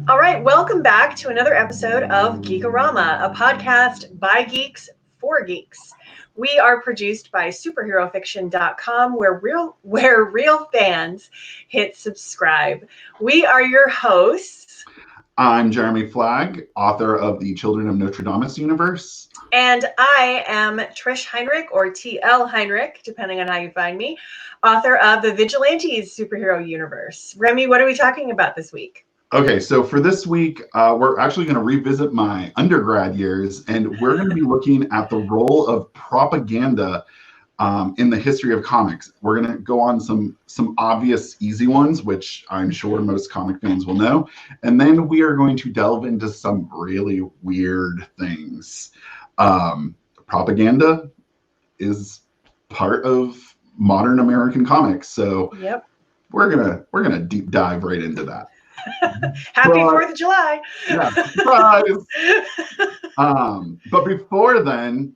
All right, welcome back to another episode of Geekorama, a podcast by geeks for geeks. We are produced by superherofiction.com, where real fans hit subscribe. We are your hosts. I'm Jeremy Flagg, author of the Children of Notre Dame universe. And I am Trish Heinrich, or TL Heinrich, depending on how you find me, author of the Vigilantes superhero universe. Remy, what are we talking about this week? Okay, so for this week, we're actually going to revisit my undergrad years, and we're going to be looking at the role of propaganda in the history of comics. We're going to go on some obvious easy ones, which I'm sure most comic fans will know, and then we are going to delve into some really weird things. Propaganda is part of modern American comics, so yep. we're gonna deep dive right into that. Happy 4th of July. Yeah, surprise. But before then,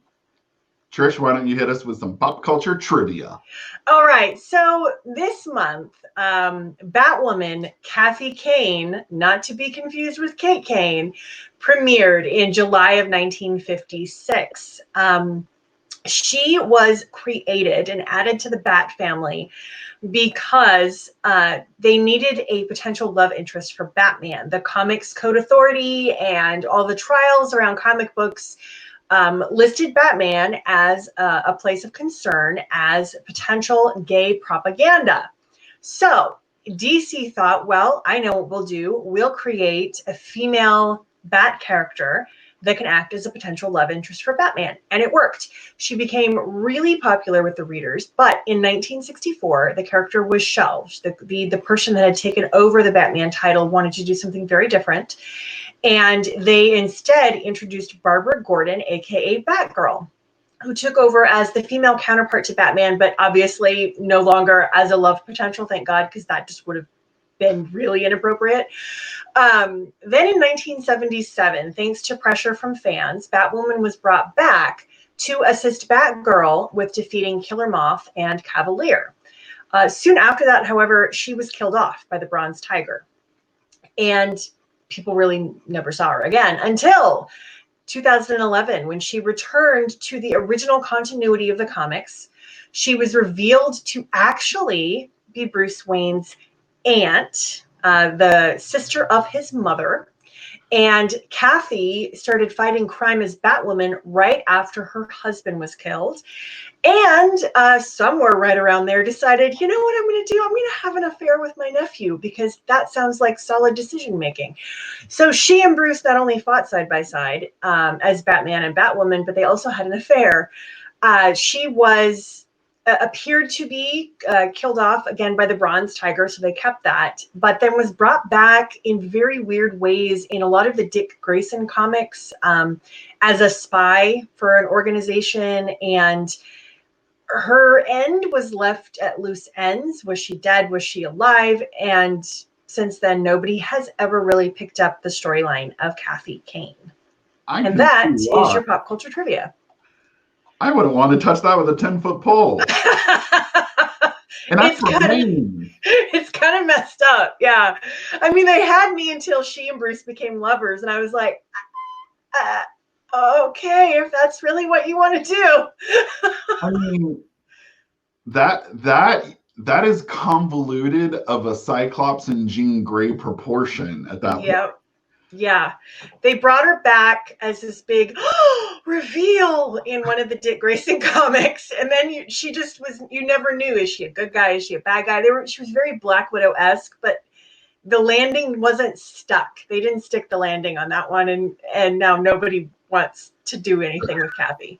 Trish, why don't you hit us with some pop culture trivia? All right. So this month, Batwoman Kathy Kane, not to be confused with Kate Kane, premiered in July of 1956. She was created and added to the Bat family because they needed a potential love interest for Batman. The Comics Code Authority and all the trials around comic books listed Batman as a place of concern as potential gay propaganda. So DC thought, well, I know what we'll do. We'll create a female Bat character that can act as a potential love interest for Batman. And it worked. She became really popular with the readers, but in 1964, the character was shelved. The person that had taken over the Batman title wanted to do something very different. And they instead introduced Barbara Gordon, aka Batgirl, who took over as the female counterpart to Batman, but obviously no longer as a love potential, thank God, because that just would have been really inappropriate. Then in 1977, thanks to pressure from fans, Batwoman was brought back to assist Batgirl with defeating Killer Moth and Cavalier. Soon after that, however, she was killed off by the Bronze Tiger. And people really never saw her again until 2011, when she returned to the original continuity of the comics. She was revealed to actually be Bruce Wayne's aunt, the sister of his mother. And Kathy started fighting crime as Batwoman right after her husband was killed. And somewhere right around there decided, you know what I'm going to do? I'm going to have an affair with my nephew, because that sounds like solid decision making. So she and Bruce not only fought side by side as Batman and Batwoman, but they also had an affair. She appeared to be killed off again by the Bronze Tiger, so they kept that, but then was brought back in very weird ways in a lot of the Dick Grayson comics as a spy for an organization, and her end was left at loose ends. Was she dead? Was she alive? And since then, nobody has ever really picked up the storyline of Kathy Kane. And that is your pop culture trivia. I wouldn't want to touch that with a 10-foot pole. And that's it's kind of messed up. Yeah. I mean, they had me until she and Bruce became lovers, and I was like, okay, if that's really what you want to do. I mean, that is convoluted of a Cyclops and Jean Grey proportion at that point. Yeah, they brought her back as this big reveal in one of the Dick Grayson comics, and then she just was. You never knew, is she a good guy? Is she a bad guy? She was very Black Widow-esque, but the landing wasn't stuck. They didn't stick the landing on that one, and now nobody wants to do anything with Kathy.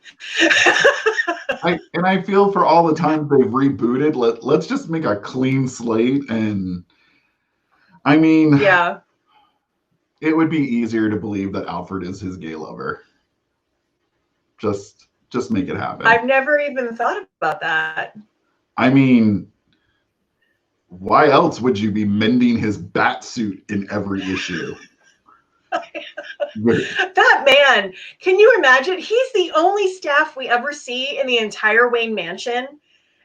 I feel for all the times they've rebooted, let's just make a clean slate, and I mean, yeah. It would be easier to believe that Alfred is his gay lover. Just make it happen. I've never even thought about that. I mean, why else would you be mending his bat suit in every issue? That man, can you imagine? He's the only staff we ever see in the entire Wayne Mansion.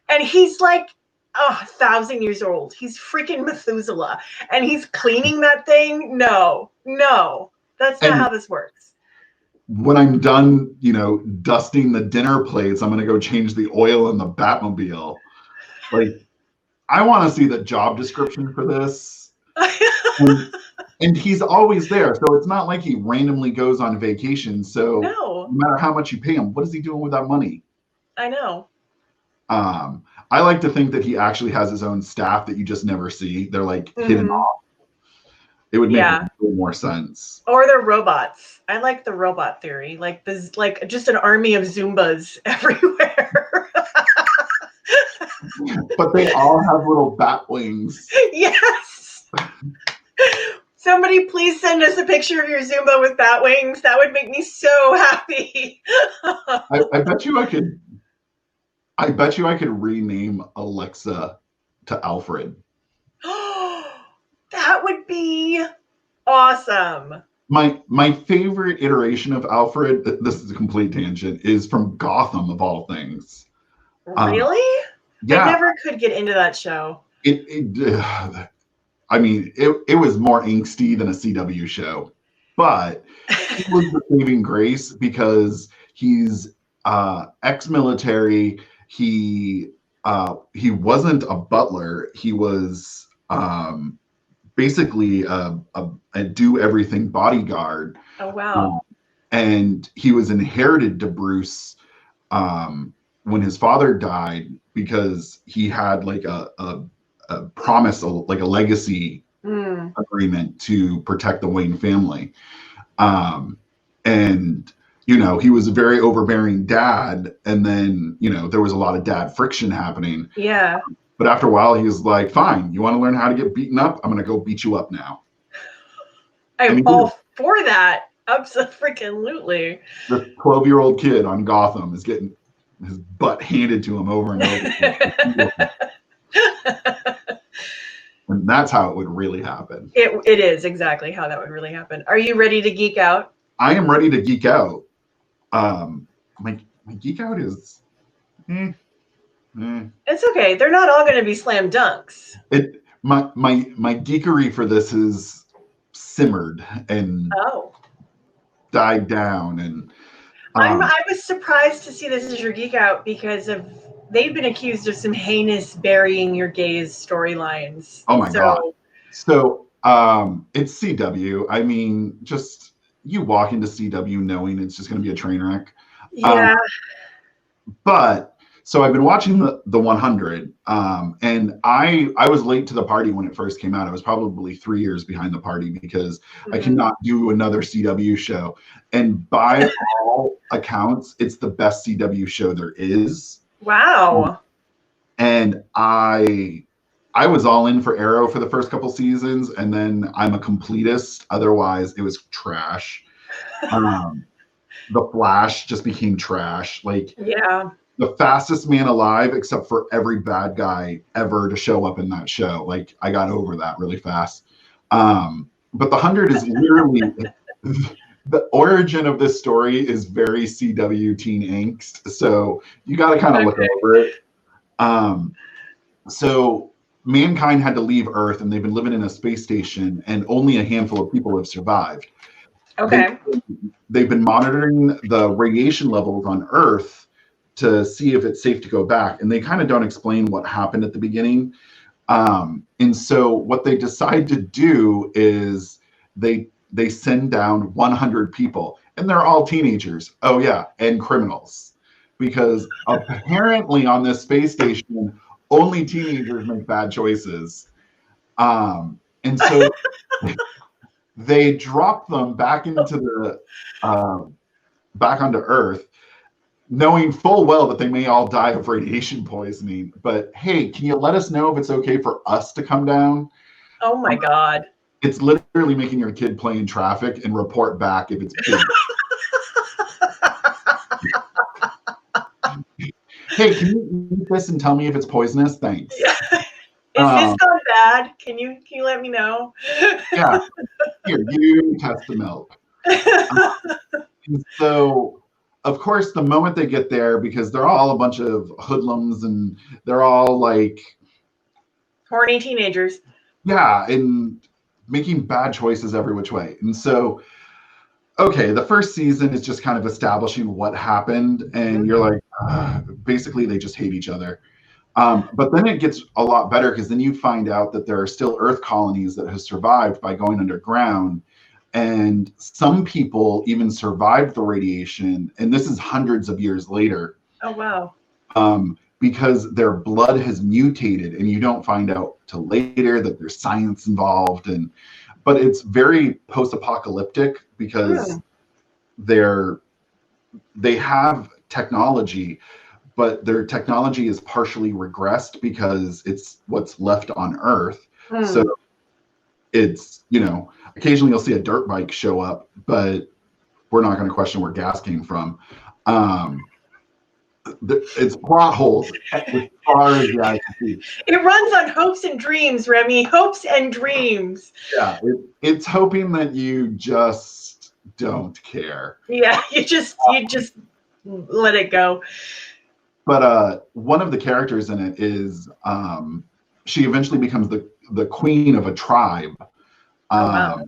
And he's like 1,000 years old. He's freaking Methuselah. And he's cleaning that thing? No. That's not how this works. When I'm done, dusting the dinner plates, I'm going to go change the oil in the Batmobile. Like, I want to see the job description for this. And he's always there. So it's not like he randomly goes on vacation. So no matter how much you pay him, what is he doing with that money? I know. I like to think that he actually has his own staff that you just never see. They're like hidden off. It would make a little more sense. Or they're robots. I like the robot theory. Like there's like just an army of Zumbas everywhere. But they all have little bat wings. Yes. Somebody please send us a picture of your Zumba with bat wings. That would make me so happy. I bet you I could rename Alexa to Alfred. That would be awesome. My favorite iteration of Alfred, this is a complete tangent, is from Gotham of all things. Really? Yeah. I never could get into that show. It was more angsty than a CW show, but it was the saving grace because he's ex-military. He wasn't a butler. He was basically a do everything bodyguard. Oh wow! And he was inherited to Bruce when his father died because he had like a promise, like a legacy agreement to protect the Wayne family. And he was a very overbearing dad, and then there was a lot of dad friction happening. Yeah. But after a while, he was like, "Fine, you want to learn how to get beaten up? I'm going to go beat you up now." I'm all for that. Absolutely. The 12-year-old kid on Gotham is getting his butt handed to him over and over. And that's how it would really happen. It is exactly how that would really happen. Are you ready to geek out? I am ready to geek out. My geek out is It's okay. They're not all going to be slam dunks. My geekery for this is simmered and died down, and I was surprised to see this as your geek out because they've been accused of some heinous burying your gays storylines. Oh my god! So it's CW. I mean, just you walk into CW knowing it's just going to be a train wreck. Yeah. But so I've been watching the 100, and I was late to the party when it first came out. I was probably 3 years behind the party because I cannot do another CW show. And by all accounts, it's the best CW show there is. Wow. And I was all in for Arrow for the first couple seasons, and then I'm a completist. Otherwise, it was trash. The Flash just became trash. Like, yeah. The fastest man alive, except for every bad guy ever to show up in that show. Like, I got over that really fast. But the 100 is literally the origin of this story is very CW teen angst. So you got to kind of look over it. So mankind had to leave Earth, and they've been living in a space station, and only a handful of people have survived. Okay. They've been monitoring the radiation levels on Earth to see if it's safe to go back. And they kind of don't explain what happened at the beginning. And so what they decide to do is they send down 100 people, and they're all teenagers. Oh yeah, and criminals. Because apparently on this space station, only teenagers make bad choices. And so they drop them back into back onto Earth, knowing full well that they may all die of radiation poisoning. But hey, can you let us know if it's okay for us to come down? Oh my God. It's literally making your kid play in traffic and report back if it's pink. Hey, can you eat this and tell me if it's poisonous? Thanks. Yeah. Is this gone bad? Can you let me know? Yeah. Here, you test the milk. And so, of course, the moment they get there, because they're all a bunch of hoodlums and they're all like, Horny teenagers. Yeah, and making bad choices every which way. And so, okay, the first season is just kind of establishing what happened, and you're like, basically they just hate each other. But then it gets a lot better because then you find out that there are still Earth colonies that have survived by going underground. And some people even survived the radiation. And this is hundreds of years later. Oh, wow. Because their blood has mutated, and you don't find out till later that there's science involved. But it's very post-apocalyptic because they have technology, but their technology is partially regressed because it's what's left on Earth. So it's, occasionally you'll see a dirt bike show up, but we're not going to question where gas came from. It's plot holes as far as the eye can see. It runs on hopes and dreams, Remy. Hopes and dreams. Yeah, it's hoping that you just don't care. Yeah, you just let it go. But one of the characters in it is she eventually becomes the queen of a tribe. Wow.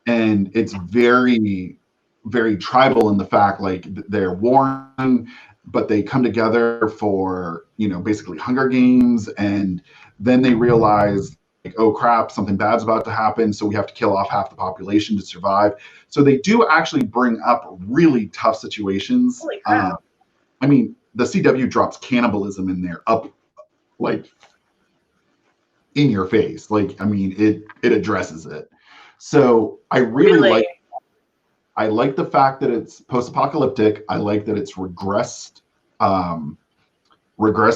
And it's very, very tribal in the fact, like, they're warring, but they come together for, basically Hunger Games. And then they realize, like, oh crap, something bad's about to happen. So we have to kill off half the population to survive. So they do actually bring up really tough situations. Holy crap. I mean, the CW drops cannibalism in there up, like, in your face. Like, I mean, it addresses it. So I really like the fact that it's post-apocalyptic. I like that it's regressed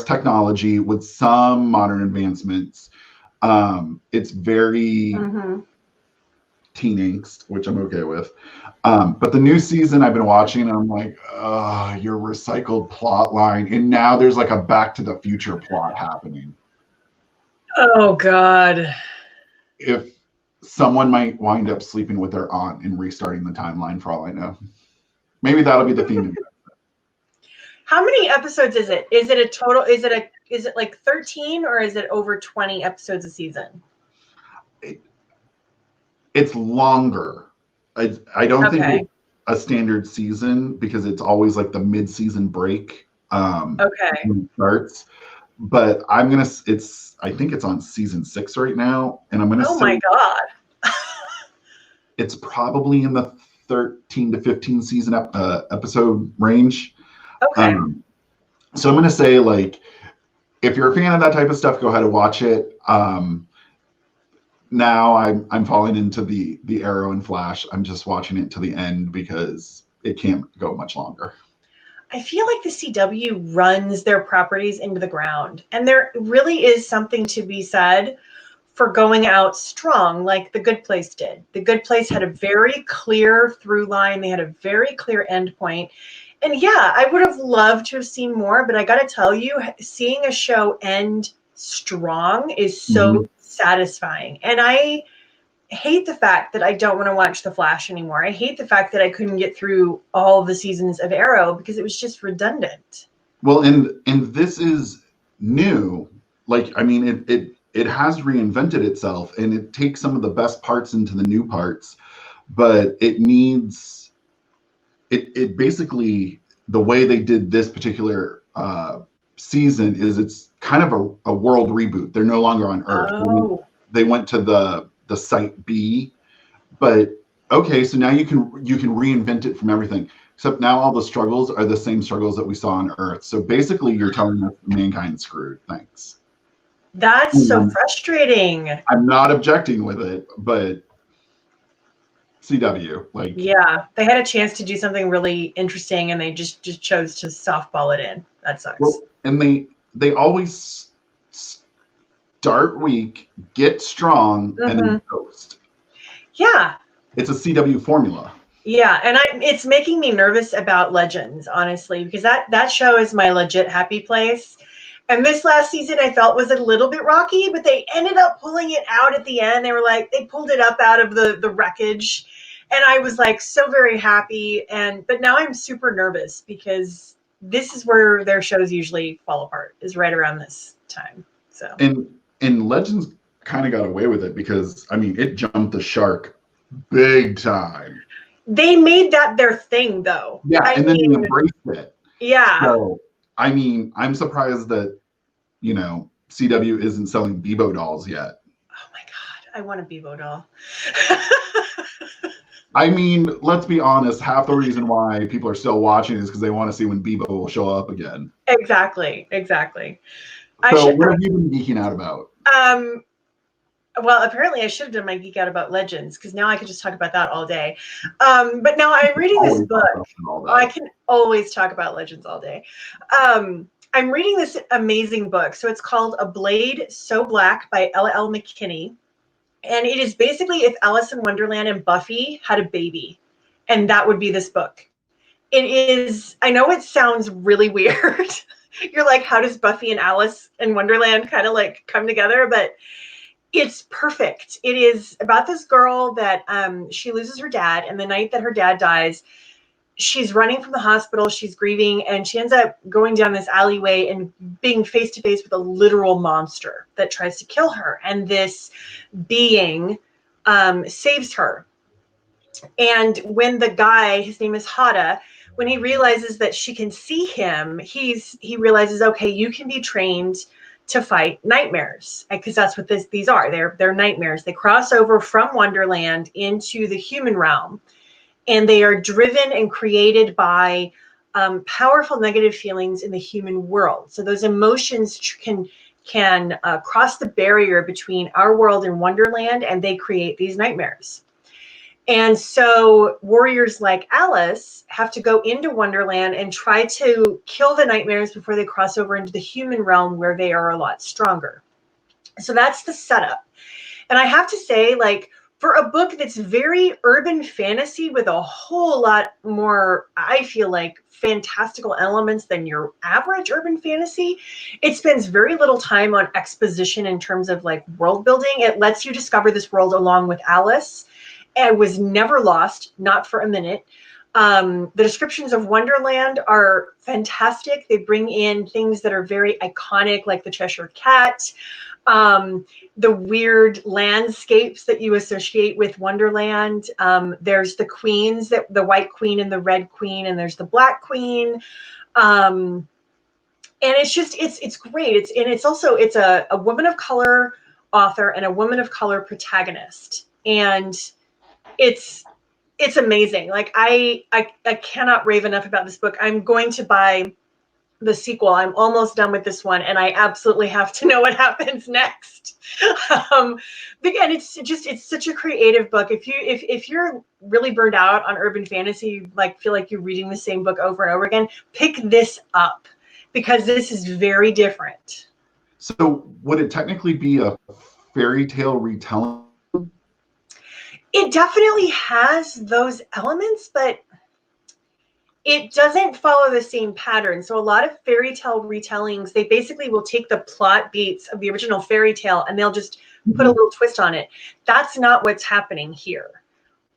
technology with some modern advancements. It's very teen angst, which I'm okay with. But the new season I've been watching, and I'm like, your recycled plot line. And now there's like a Back to the Future plot happening. Oh, God. If someone might wind up sleeping with their aunt and restarting the timeline, for all I know. Maybe that'll be the theme. How many episodes is it? Is it a total? Is it like 13, or is it over 20 episodes a season? It's longer. I don't think it's a standard season because it's always like the mid-season break. When it starts. But I think it's on season 6 right now, and I'm gonna say, oh my God. It's probably in the 13 to 15 season episode range. Okay. So I'm going to say, like, if you're a fan of that type of stuff, go ahead and watch it. Now I'm falling into the Arrow and Flash. I'm just watching it to the end because it can't go much longer. I feel like the CW runs their properties into the ground, and there really is something to be said for going out strong, like The Good Place did. The Good Place had a very clear through line. They had a very clear end point. And yeah, I would have loved to have seen more, but I got to tell you, seeing a show end strong is so satisfying. And I hate the fact that I don't want to watch The Flash anymore. I hate the fact that I couldn't get through all the seasons of Arrow because it was just redundant. Well, and this is new. Like, I mean, it has reinvented itself, and it takes some of the best parts into the new parts, but it basically, the way they did this particular season is it's kind of a world reboot. They're no longer on Earth. Oh. They went to the site B, but okay, so now you can reinvent it from everything. Except now all the struggles are the same struggles that we saw on Earth. So basically, you're telling us mankind's screwed. Thanks. That's so frustrating. I'm not objecting with it, but CW, like, yeah, they had a chance to do something really interesting, and they just chose to softball it in. That sucks. Well, and they always start weak, get strong, and then coast. Yeah, it's a CW formula. Yeah, and it's making me nervous about Legends, honestly, because that show is my legit happy place. And this last season I felt was a little bit rocky, but they ended up pulling it out at the end. They pulled it up out of the wreckage. And I was like so very happy. But now I'm super nervous because this is where their shows usually fall apart, is right around this time. So and and Legends kind of got away with it because, I mean, it jumped the shark big time. They made that their thing, though. Yeah, and then they embraced it. Yeah. So, I mean, I'm surprised that, CW isn't selling Bebo dolls yet. Oh my God, I want a Bebo doll. I mean, let's be honest, half the reason why people are still watching is because they want to see when Bebo will show up again. Exactly. So what have you been geeking out about? Well, apparently I should have done my geek out about Legends, because now I could just talk about that all day. But now I'm reading this book. I can always talk about Legends all day. I'm reading this amazing book. So it's called A Blade So Black by L.L. McKinney. And it is basically if Alice in Wonderland and Buffy had a baby. And that would be this book. It is, I know it sounds really weird. You're like, how does Buffy and Alice in Wonderland kind of like come together? But it's perfect. It is about this girl that she loses her dad. And the night that her dad dies, she's running from the hospital, she's grieving, and she ends up going down this alleyway and being face to face with a literal monster that tries to kill her. And this being saves her. And when the guy, his name is Hada, when he realizes that she can see him, he realizes, okay, you can be trained to fight nightmares, because that's what these are. They're nightmares. They cross over from Wonderland into the human realm. And they are driven and created by powerful negative feelings in the human world. So those emotions can cross the barrier between our world and Wonderland, and they create these nightmares. And so warriors like Alice have to go into Wonderland and try to kill the nightmares before they cross over into the human realm, where they are a lot stronger. So that's the setup. And I have to say, like, for a book that's very urban fantasy with a whole lot more, I feel like, fantastical elements than your average urban fantasy, it spends very little time on exposition in terms of like world building. It lets you discover this world along with Alice, and was never lost, not for a minute. The descriptions of Wonderland are fantastic. They bring in things that are very iconic, like the Cheshire Cat, the weird landscapes that you associate with Wonderland. There's the queens, the white queen and the red queen, and there's the black queen. And it's just, it's great. It's a woman of color author and a woman of color protagonist. And it's amazing. Like I cannot rave enough about this book. I'm going to buy the sequel. I'm almost done with this one, and I absolutely have to know what happens next. Again, it's such a creative book. If you're really burned out on urban fantasy, like feel like you're reading the same book over and over again, pick this up, because this is very different. So would it technically be a fairy tale retelling? It definitely has those elements, but it doesn't follow the same pattern. So a lot of fairy tale retellings, they basically will take the plot beats of the original fairy tale and they'll just put a little twist on it. That's not what's happening here.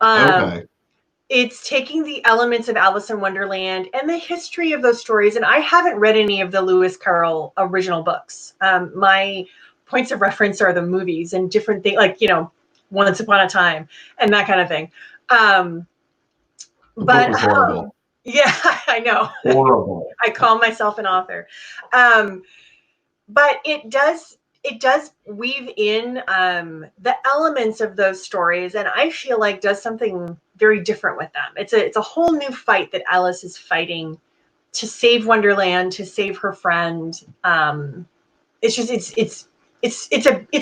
Okay. It's taking the elements of Alice in Wonderland and the history of those stories. And I haven't read any of the Lewis Carroll original books. My points of reference are the movies and different things, like, Once Upon a Time and that kind of thing. But horrible. Yeah, I know. Horrible. I call myself an author. But it does weave in the elements of those stories, and I feel like does something very different with them. It's a whole new fight that Alice is fighting to save Wonderland, to save her friend. It's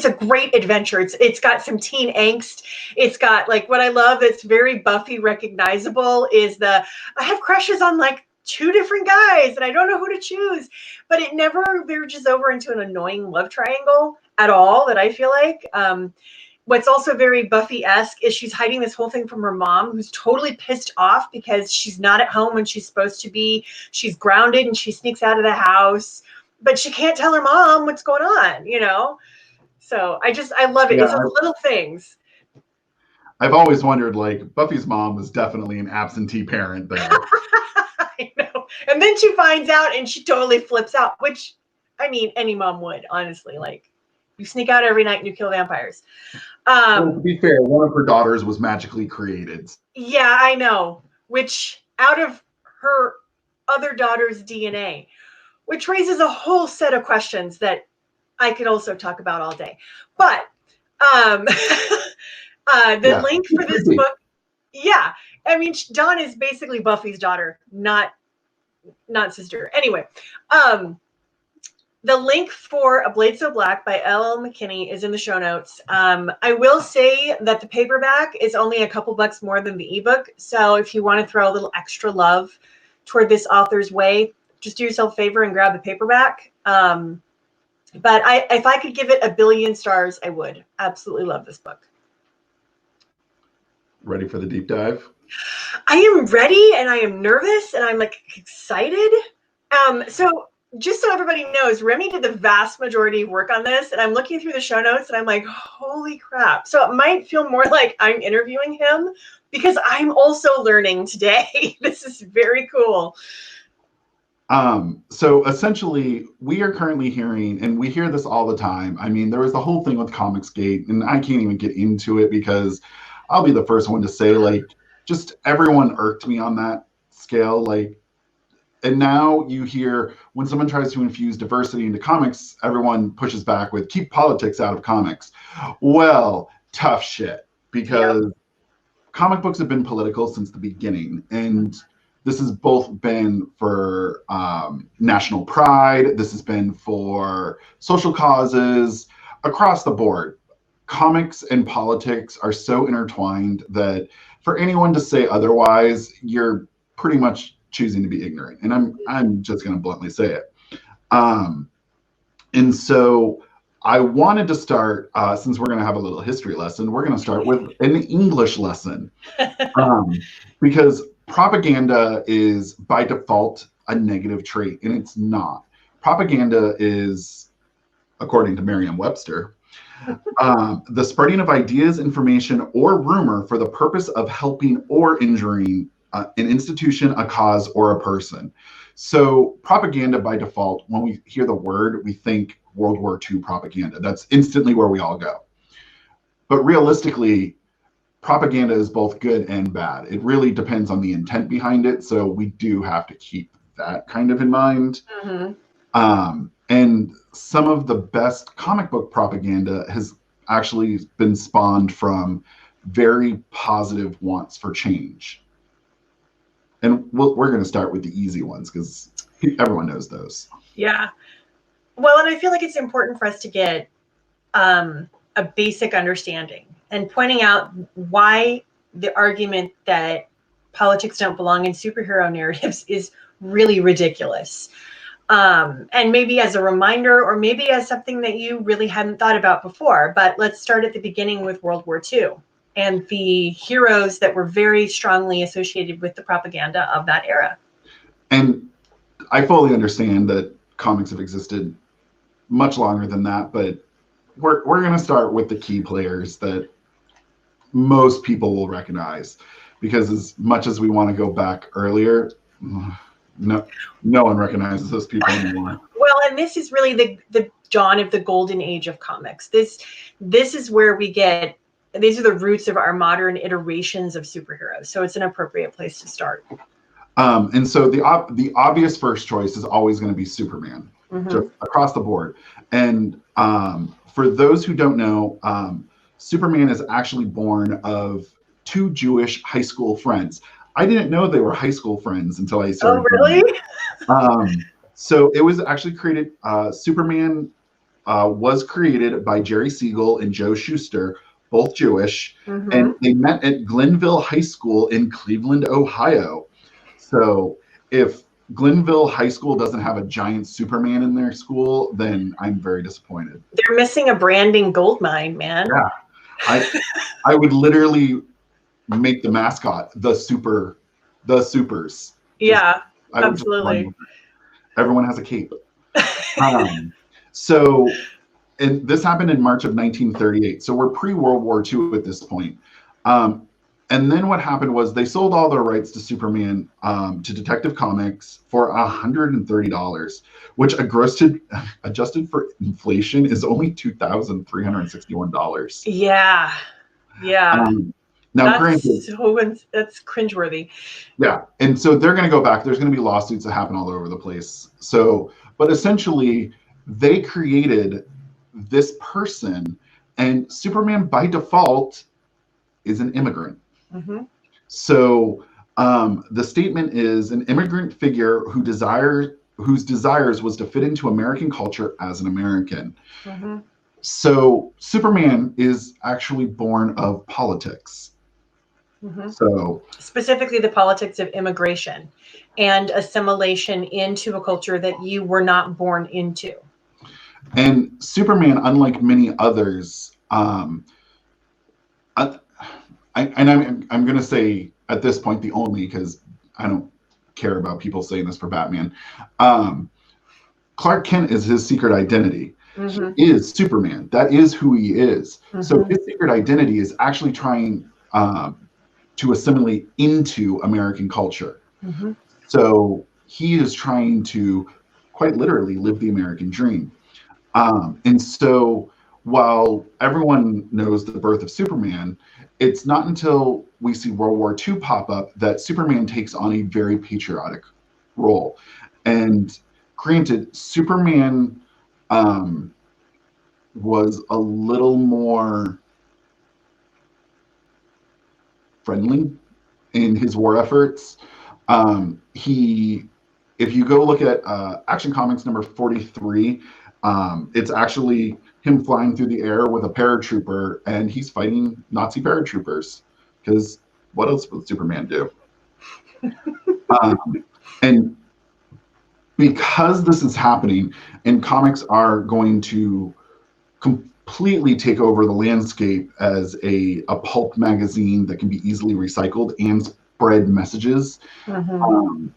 a great adventure. It's got some teen angst. It's got, like, what I love that's very Buffy recognizable is I have crushes on like 2 different guys and I don't know who to choose, but it never verges over into an annoying love triangle at all, that I feel like. What's also very Buffy-esque is she's hiding this whole thing from her mom, who's totally pissed off because she's not at home when she's supposed to be. She's grounded and she sneaks out of the house, but she can't tell her mom what's going on, So I love it. Yeah, it's those little things. I've always wondered, like, Buffy's mom was definitely an absentee parent there. I know. And then she finds out and she totally flips out, which, I mean, any mom would, honestly. Like, You sneak out every night and you kill vampires. Well, to be fair, one of her daughters was magically created. Yeah, I know. Which out of her other daughter's DNA, which raises a whole set of questions that I could also talk about all day. But the link for this book, yeah, I mean, Dawn is basically Buffy's daughter, not sister. Anyway, the link for A Blade So Black by L.L. McKinney is in the show notes. I will say that the paperback is only a couple bucks more than the ebook. So if you want to throw a little extra love toward this author's way, just do yourself a favor and grab the paperback. But if I could give it 1 billion stars, I would. Absolutely love this book. Ready for the deep dive? I am ready, and I am nervous, and I'm like excited. So just so everybody knows, Remy did the vast majority of work on this, and I'm looking through the show notes, and I'm like, holy crap. So it might feel more like I'm interviewing him because I'm also learning today. This is very cool. So essentially, we are currently hearing, and we hear this all the time. I mean, there was the whole thing with Comicsgate, and I can't even get into it because I'll be the first one to say, like, just everyone irked me on that scale. Like, and now you hear when someone tries to infuse diversity into comics, everyone pushes back with keep politics out of comics. Well, tough shit, because comic books have been political since the beginning. And this has both been for national pride. This has been for social causes across the board. Comics and politics are so intertwined that for anyone to say otherwise, you're pretty much choosing to be ignorant, and I'm just going to bluntly say it. And so I wanted to start, since we're going to have a little history lesson, we're going to start with an English lesson, because propaganda is by default a negative trait, and it's not. Propaganda is, according to Merriam-Webster, the spreading of ideas, information, or rumor for the purpose of helping or injuring an institution, a cause, or a person. So propaganda by default, when we hear the word, we think World War II propaganda. That's instantly where we all go. But realistically, propaganda is both good and bad. It really depends on the intent behind it. So we do have to keep that kind of in mind. And some of the best comic book propaganda has actually been spawned from very positive wants for change. And we're going to start with the easy ones because everyone knows those. Yeah. Well, and I feel like it's important for us to get a basic understanding and pointing out why the argument that politics don't belong in superhero narratives is really ridiculous. And maybe as a reminder, or maybe as something that you really hadn't thought about before. But let's start at the beginning with World War II and the heroes that were very strongly associated with the propaganda of that era. And I fully understand that comics have existed much longer than that, but we're going to start with the key players that most people will recognize, because as much as we want to go back earlier, no one recognizes those people anymore. Well, and this is really the dawn of the golden age of comics. This is where we get, these are the roots of our modern iterations of superheroes. So it's an appropriate place to start. And so the obvious first choice is always going to be Superman, just across the board. And for those who don't know, Superman is actually born of 2 Jewish high school friends. I didn't know they were high school friends until I started. Oh, really? So it was actually created, Superman was created by Jerry Siegel and Joe Shuster, both Jewish, and they met at Glenville High School in Cleveland, Ohio. So if Glenville High School doesn't have a giant Superman in their school, then I'm very disappointed. They're missing a branding goldmine, man. Yeah, I would literally make the mascot the Supers. Yeah, absolutely. Everyone has a cape. So, and this happened in March of 1938. So we're pre-World War II at this point. And then what happened was they sold all their rights to Superman to Detective Comics for $130, which adjusted for inflation is only $2,361. Yeah. Now, granted, That's cringeworthy. yeah, and so they're going to go back. There's going to be lawsuits that happen all over the place. So, but essentially, they created this person, and Superman by default is an immigrant. Mm-hmm. So the statement is an immigrant figure whose desires was to fit into American culture as an American. Mm-hmm. So Superman is actually born of politics. Mm-hmm. So specifically the politics of immigration and assimilation into a culture that you were not born into. And Superman, unlike many others, I'm going to say at this point the only, because I don't care about people saying this for Batman. Clark Kent is his secret identity. Mm-hmm. He is Superman. That is who he is. Mm-hmm. So his secret identity is actually trying to assimilate into American culture. Mm-hmm. So he is trying to quite literally live the American dream. And so while everyone knows the birth of Superman, it's not until we see World War II pop up that Superman takes on a very patriotic role. And granted, Superman was a little more friendly in his war efforts. If you go look at Action Comics number 43, it's actually him flying through the air with a paratrooper, and he's fighting Nazi paratroopers. Because what else would Superman do? And because this is happening, and comics are going to completely take over the landscape as a pulp magazine that can be easily recycled and spread messages. Mm-hmm.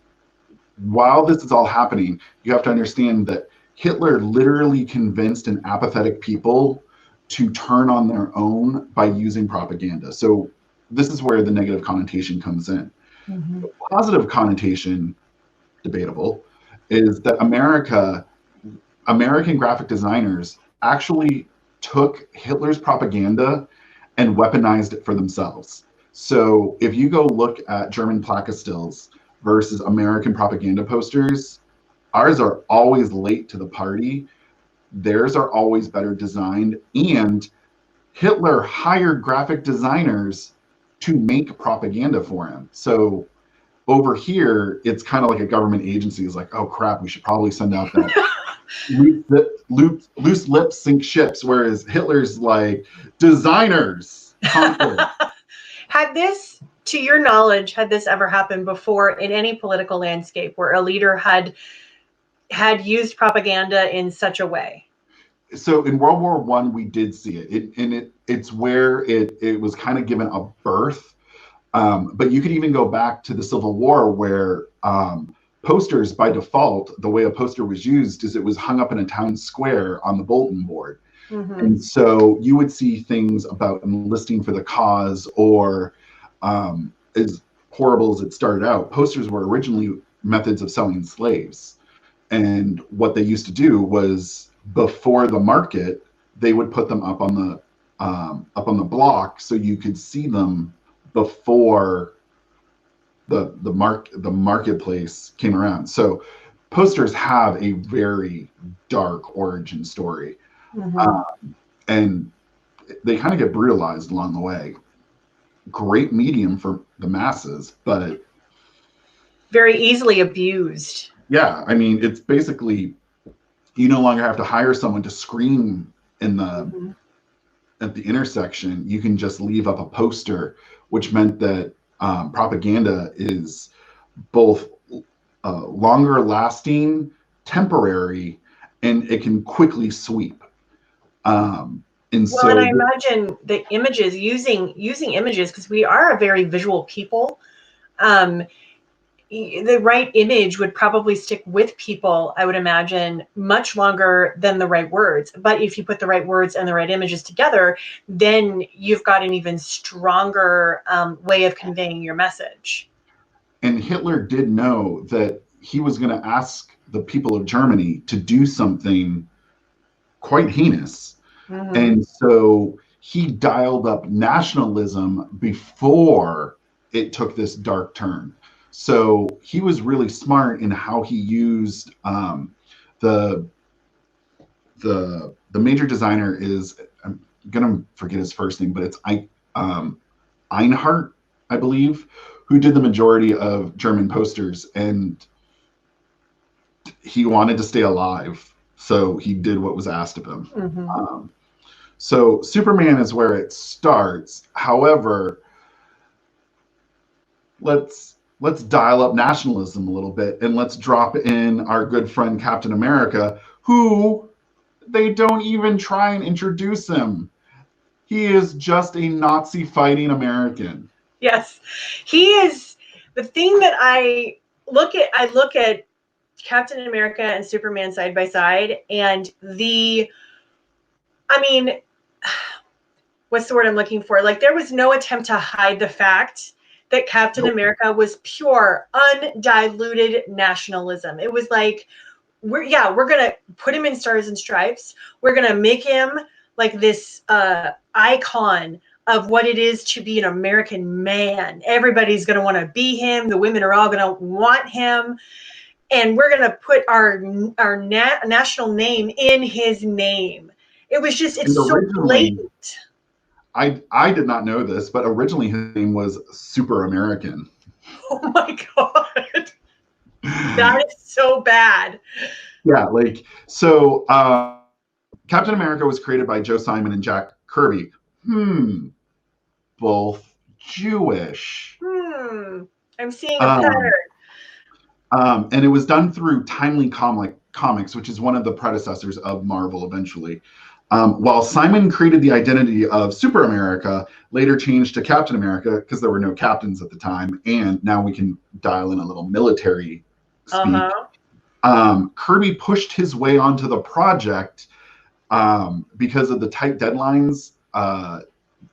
While this is all happening, you have to understand that Hitler literally convinced an apathetic people to turn on their own by using propaganda. So this is where the negative connotation comes in. Mm-hmm. The positive connotation, debatable, is that American graphic designers actually took Hitler's propaganda and weaponized it for themselves. So if you go look at German placastills versus American propaganda posters, ours are always late to the party. Theirs are always better designed. And Hitler hired graphic designers to make propaganda for him. So over here, it's kind of like a government agency is like, oh crap, we should probably send out that loose lips sink ships. Whereas Hitler's like, designers. Had this, to your knowledge, had this ever happened before in any political landscape where a leader had used propaganda in such a way? So in World War I, we did see it. It's where it was kind of given a birth. But you could even go back to the Civil War where posters, by default, the way a poster was used is it was hung up in a town square on the bulletin board. Mm-hmm. And so you would see things about enlisting for the cause, or as horrible as it started out, posters were originally methods of selling slaves. And what they used to do was, before the market, they would put them up on the block so you could see them before the marketplace came around. So posters have a very dark origin story. Mm-hmm. And they kind of get brutalized along the way. Great medium for the masses, but very easily abused. Yeah, I mean, it's basically, you no longer have to hire someone to scream in the mm-hmm. at the intersection. You can just leave up a poster, which meant that propaganda is both longer lasting, temporary, and it can quickly sweep. And I imagine the images, using images, because we are a very visual people. the right image would probably stick with people, I would imagine, much longer than the right words. But if you put the right words and the right images together, then you've got an even stronger way of conveying your message. And Hitler did know that he was going to ask the people of Germany to do something quite heinous. Mm-hmm. And so he dialed up nationalism before it took this dark turn. So he was really smart in how he used the major designer is, I'm gonna forget his first name, but it's Einhart, I believe, who did the majority of German posters, and he wanted to stay alive, so he did what was asked of him. Mm-hmm. So Superman is where it starts. However, let's dial up nationalism a little bit, and let's drop in our good friend Captain America, who they don't even try and introduce him. He is just a Nazi fighting American. Yes, he is. The thing that I look at Captain America and Superman side by side, and what's the word I'm looking for? Like, there was no attempt to hide the fact that Captain America was pure, undiluted nationalism. It was like, we're gonna put him in Stars and Stripes. We're gonna make him like this icon of what it is to be an American man. Everybody's gonna want to be him. The women are all gonna want him, and we're gonna put our national name in his name. It was just, it's so blatant. I did not know this, but originally his name was Super American. Oh my God. That is so bad. Yeah, like, so Captain America was created by Joe Simon and Jack Kirby. Both Jewish. I'm seeing a pattern. And it was done through Timely Comics, which is one of the predecessors of Marvel eventually. While Simon created the identity of Super America, later changed to Captain America because there were no captains at the time, and now we can dial in a little military speak. Kirby pushed his way onto the project because of the tight deadlines.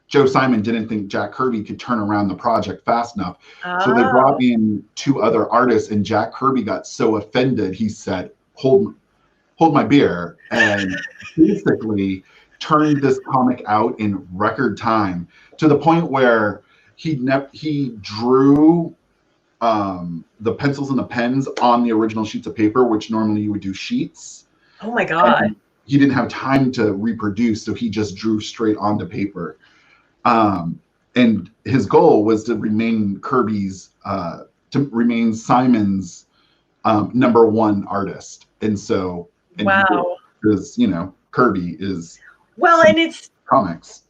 Joe Simon didn't think Jack Kirby could turn around the project fast enough. So they brought in two other artists, and Jack Kirby got so offended, he said, hold my beer, and basically turned this comic out in record time, to the point where he drew the pencils and the pens on the original sheets of paper, which normally you would do sheets. Oh my God. And he didn't have time to reproduce, so he just drew straight onto paper. And his goal was to remain Simon's #1 artist. And so, wow, because Kirby is and it's comics.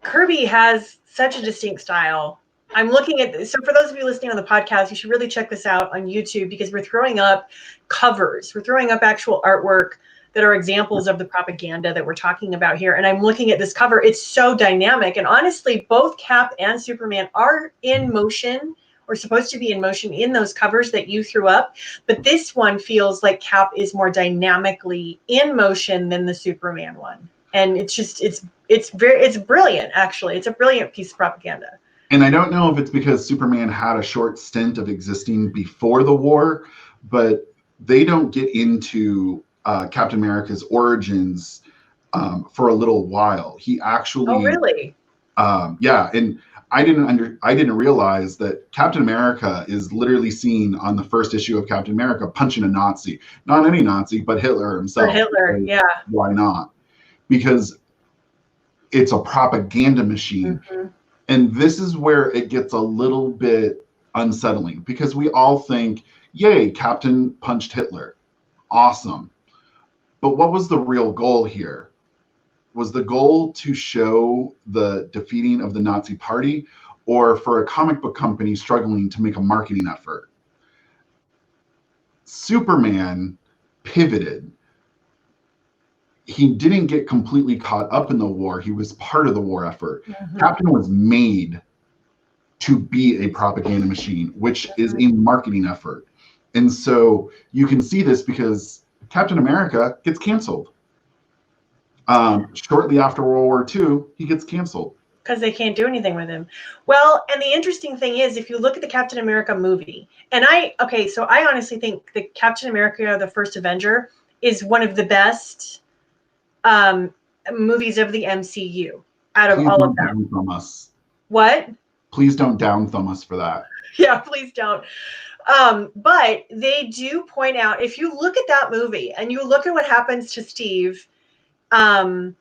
Kirby has such a distinct style. I'm looking at this. So for those of you listening on the podcast, you should really check this out on YouTube, because we're throwing up covers. We're throwing up actual artwork that are examples of the propaganda that we're talking about here. And I'm looking at this cover. It's so dynamic. And honestly, both Cap and Superman are in motion, or supposed to be in motion, in those covers that you threw up. But this one feels like Cap is more dynamically in motion than the Superman one. And it's just, it's brilliant, actually. It's a brilliant piece of propaganda. And I don't know if it's because Superman had a short stint of existing before the war, but they don't get into Captain America's origins for a little while. He actually, oh really? Yeah, and I didn't realize that Captain America is literally seen on the first issue of Captain America punching a Nazi. Not any Nazi, but Hitler himself. Or Hitler, yeah. Why not? Because it's a propaganda machine. Mm-hmm. And this is where it gets a little bit unsettling, because we all think, yay, Captain punched Hitler. Awesome. But what was the real goal here? Was the goal to show the defeating of the Nazi Party, or for a comic book company struggling to make a marketing effort? Superman pivoted. He didn't get completely caught up in the war. He was part of the war effort. Mm-hmm. Captain was made to be a propaganda machine, which is a marketing effort. And so you can see this because Captain America gets canceled. Shortly after World War II, he gets canceled. Because they can't do anything with him. Well, and the interesting thing is, if you look at the Captain America movie, and I honestly think the Captain America, the first Avenger, is one of the best movies of the MCU out of all of them. Down thumb us. What? Please don't down thumb us for that. Yeah, please don't. But they do point out, if you look at that movie and you look at what happens to Steve when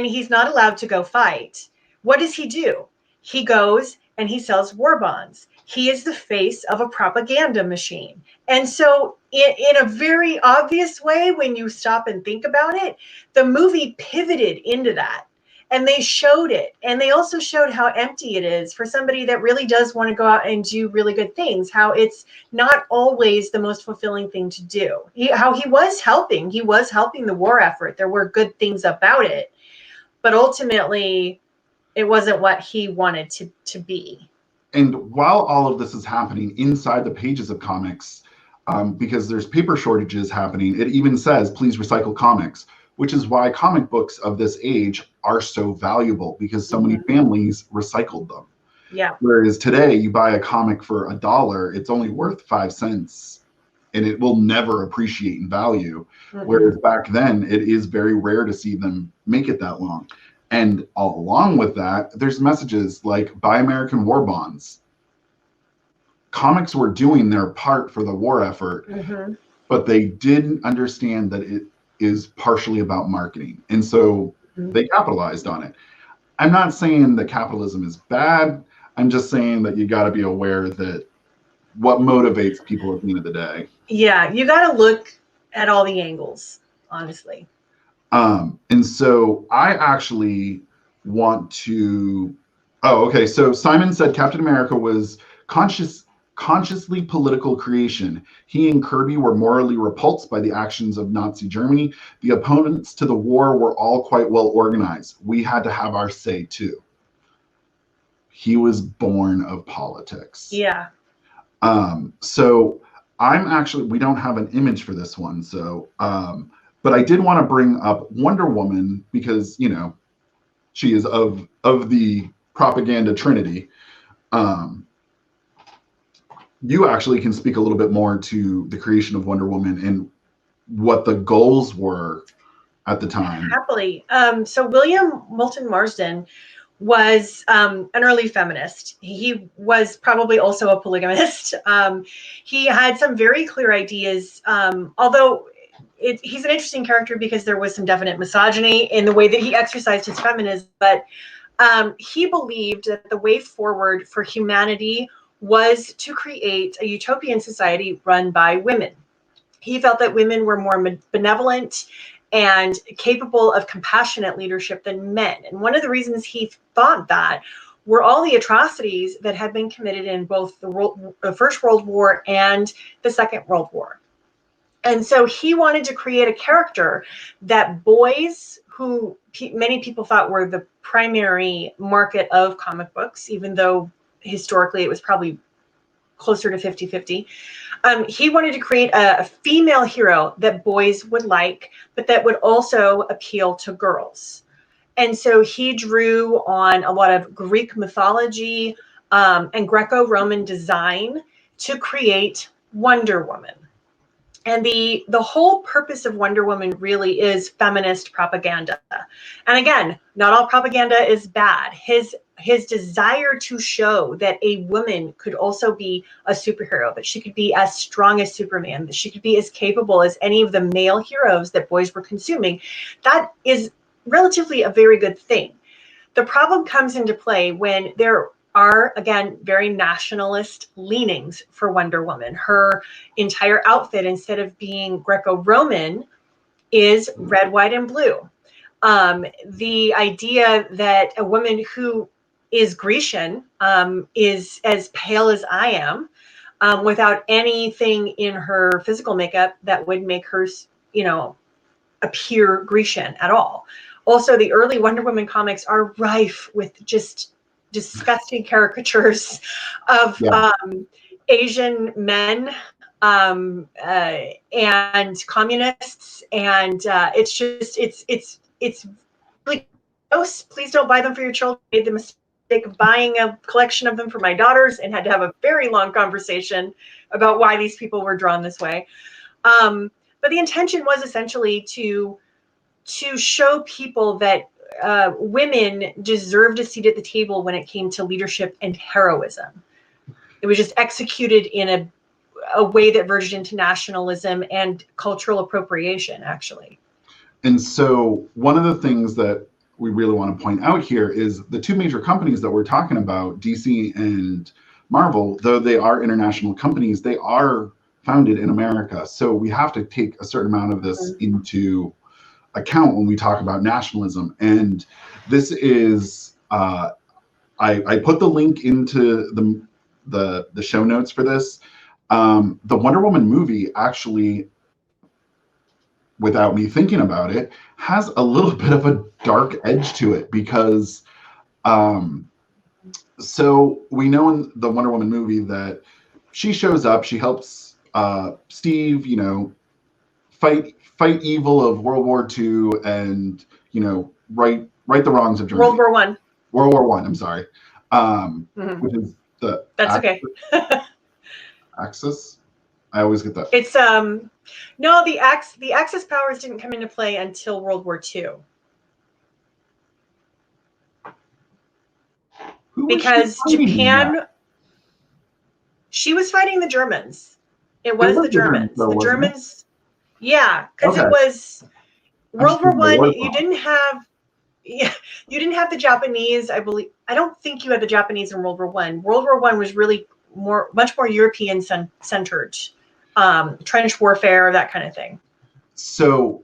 he's not allowed to go fight, what does he do? He goes and he sells war bonds. He is the face of a propaganda machine. And so in a very obvious way, when you stop and think about it, the movie pivoted into that. And they showed it. And they also showed how empty it is for somebody that really does want to go out and do really good things, how it's not always the most fulfilling thing to do. How he was helping the war effort. There were good things about it. But ultimately, it wasn't what he wanted to be. And while all of this is happening inside the pages of comics, because there's paper shortages happening, it even says, please recycle comics, which is why comic books of this age are so valuable, because so many families recycled them. Yeah. Whereas today, you buy a comic for $1, it's only worth 5 cents, and it will never appreciate in value. Whereas back then, it is very rare to see them make it that long. And along with that, there's messages like buy American war bonds. Comics were doing their part for the war effort, but they didn't understand that it is partially about marketing. And so they capitalized on it. I'm not saying that capitalism is bad. I'm just saying that you got to be aware that what motivates people at the end of the day. Yeah, you got to look at all the angles, honestly. And so I actually want to. Oh, okay. So Simon said Captain America was consciously political creation. He and Kirby were morally repulsed by the actions of Nazi Germany. The opponents to the war were all quite well organized. We had to have our say too. He was born of politics. Yeah. So we don't have an image for this one. So, but I did want to bring up Wonder Woman because, she is of the propaganda trinity. You actually can speak a little bit more to the creation of Wonder Woman and what the goals were at the time. Happily. So William Moulton Marston was an early feminist. He was probably also a polygamist. He had some very clear ideas, although he's an interesting character because there was some definite misogyny in the way that he exercised his feminism. But he believed that the way forward for humanity was to create a utopian society run by women. He felt that women were more benevolent and capable of compassionate leadership than men. And one of the reasons he thought that were all the atrocities that had been committed in both the First World War and the Second World War. And so he wanted to create a character that boys, who many people thought were the primary market of comic books, even though historically it was probably closer to 50-50. He wanted to create a female hero that boys would like, but that would also appeal to girls. And so he drew on a lot of Greek mythology and Greco-Roman design to create Wonder Woman. And the whole purpose of Wonder Woman really is feminist propaganda. And again, not all propaganda is bad. His desire to show that a woman could also be a superhero, that she could be as strong as Superman, that she could be as capable as any of the male heroes that boys were consuming, that is relatively a very good thing. The problem comes into play when there are, again, very nationalist leanings for Wonder Woman. Her entire outfit, instead of being Greco-Roman, is red, white, and blue. The idea that a woman who is Grecian is as pale as I am, without anything in her physical makeup that would make her, appear Grecian at all. Also, the early Wonder Woman comics are rife with just disgusting caricatures of Yeah. Asian men and communists, and it's really gross. Please don't buy them for your children. I made the mistake of buying a collection of them for my daughters and had to have a very long conversation about why these people were drawn this way. But the intention was essentially to show people that women deserved a seat at the table when it came to leadership and heroism. It was just executed in a way that verged into nationalism and cultural appropriation, actually. And so one of the things that we really want to point out here is the two major companies that we're talking about, DC and Marvel, though they are international companies, they are founded in America. So we have to take a certain amount of this into account when we talk about nationalism. And this is, I put the link into the show notes for this. The Wonder Woman movie actually, without me thinking about it, has a little bit of a dark edge to it because so we know in the Wonder Woman movie that she shows up, she helps Steve, fight evil of World War II and, right the wrongs of Germany. World War One. World War One, I'm sorry. Which is the That's okay. Axis? I always get that. It's no, the Axis powers didn't come into play until World War II. Because Japan, she was fighting the Germans. It was the Germans. The Germans, yeah, because it was World War One. You didn't have the Japanese. I believe. I don't think you had the Japanese in World War One. World War One was really much more European centered, trench warfare, that kind of thing. So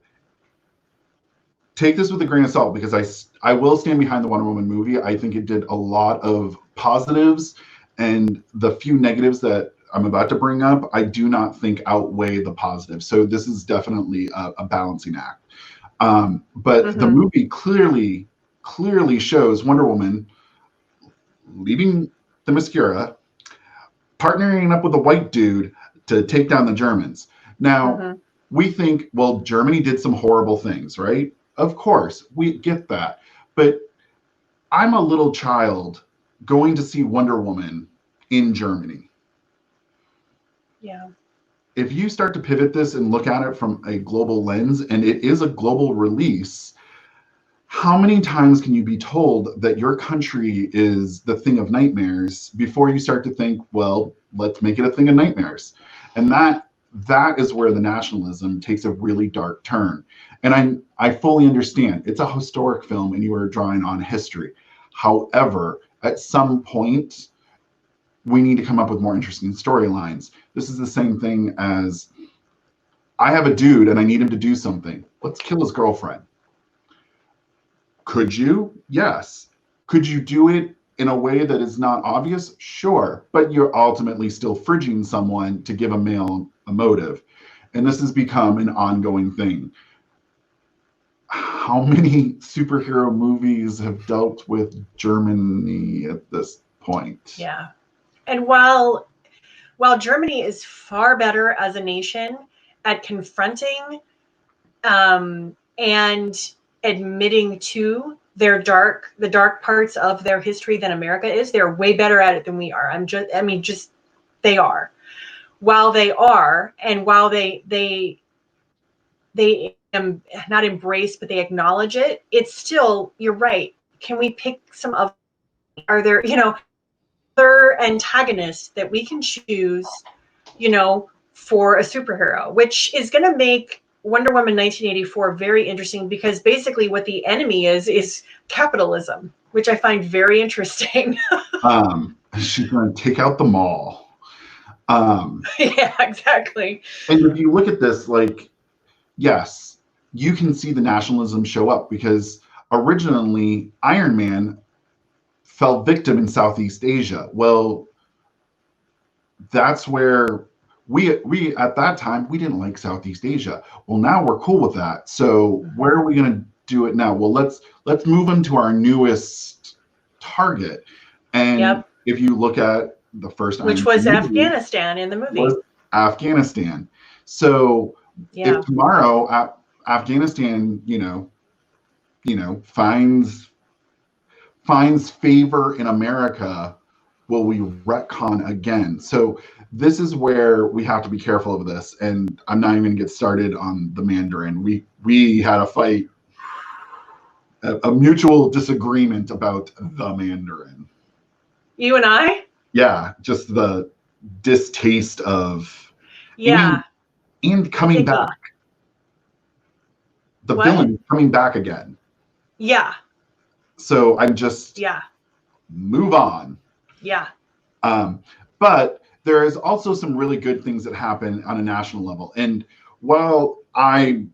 take this with a grain of salt because I will stand behind the Wonder Woman movie. I think it did a lot of positives, and the few negatives that I'm about to bring up, I do not think outweigh the positives. So this is definitely a balancing act. But the movie clearly shows Wonder Woman leaving the Themyscira, partnering up with a white dude to take down the Germans. Now, we think, well, Germany did some horrible things, right? Of course, we get that. But I'm a little child going to see Wonder Woman in Germany. Yeah. If you start to pivot this and look at it from a global lens, and it is a global release, how many times can you be told that your country is the thing of nightmares before you start to think, well, let's make it a thing of nightmares? And that is where the nationalism takes a really dark turn. And I fully understand it's a historic film and you are drawing on history. However, at some point, we need to come up with more interesting storylines. This is the same thing as I have a dude and I need him to do something. Let's kill his girlfriend. Could you? Yes. Could you do it in a way that is not obvious? Sure. But you're ultimately still fridging someone to give a male a motive. And this has become an ongoing thing. How many superhero movies have dealt with Germany at this point? Yeah. And while Germany is far better as a nation at confronting and admitting to the dark parts of their history than America is, they're way better at it than we are. They are. While they not embrace, but they acknowledge it, it's still, you're right. Can we pick some of, are there, other antagonists that we can choose, for a superhero, which is going to make Wonder Woman 1984 very interesting, because basically what the enemy is capitalism, which I find very interesting. She's going to take out the mall. Yeah, exactly. And if you look at this, yes, you can see the nationalism show up because originally Iron Man fell victim in Southeast Asia. Well, that's where we at that time, we didn't like Southeast Asia. Well, now we're cool with that. So where are we going to do it now? Well, let's move them to our newest target. And Yep. if you look at the first Which Iron was Man movie, Afghanistan in the movie. was Afghanistan. So Yeah. if tomorrow Afghanistan, finds favor in America, will we retcon again? So this is where we have to be careful of this. And I'm not even going to get started on the Mandarin. We had a fight, a mutual disagreement about the Mandarin. You and I? Yeah, just the distaste of, Yeah. and coming back. The villain coming back again. Yeah. So I'm just move on. Yeah. But there is also some really good things that happen on a national level. And while I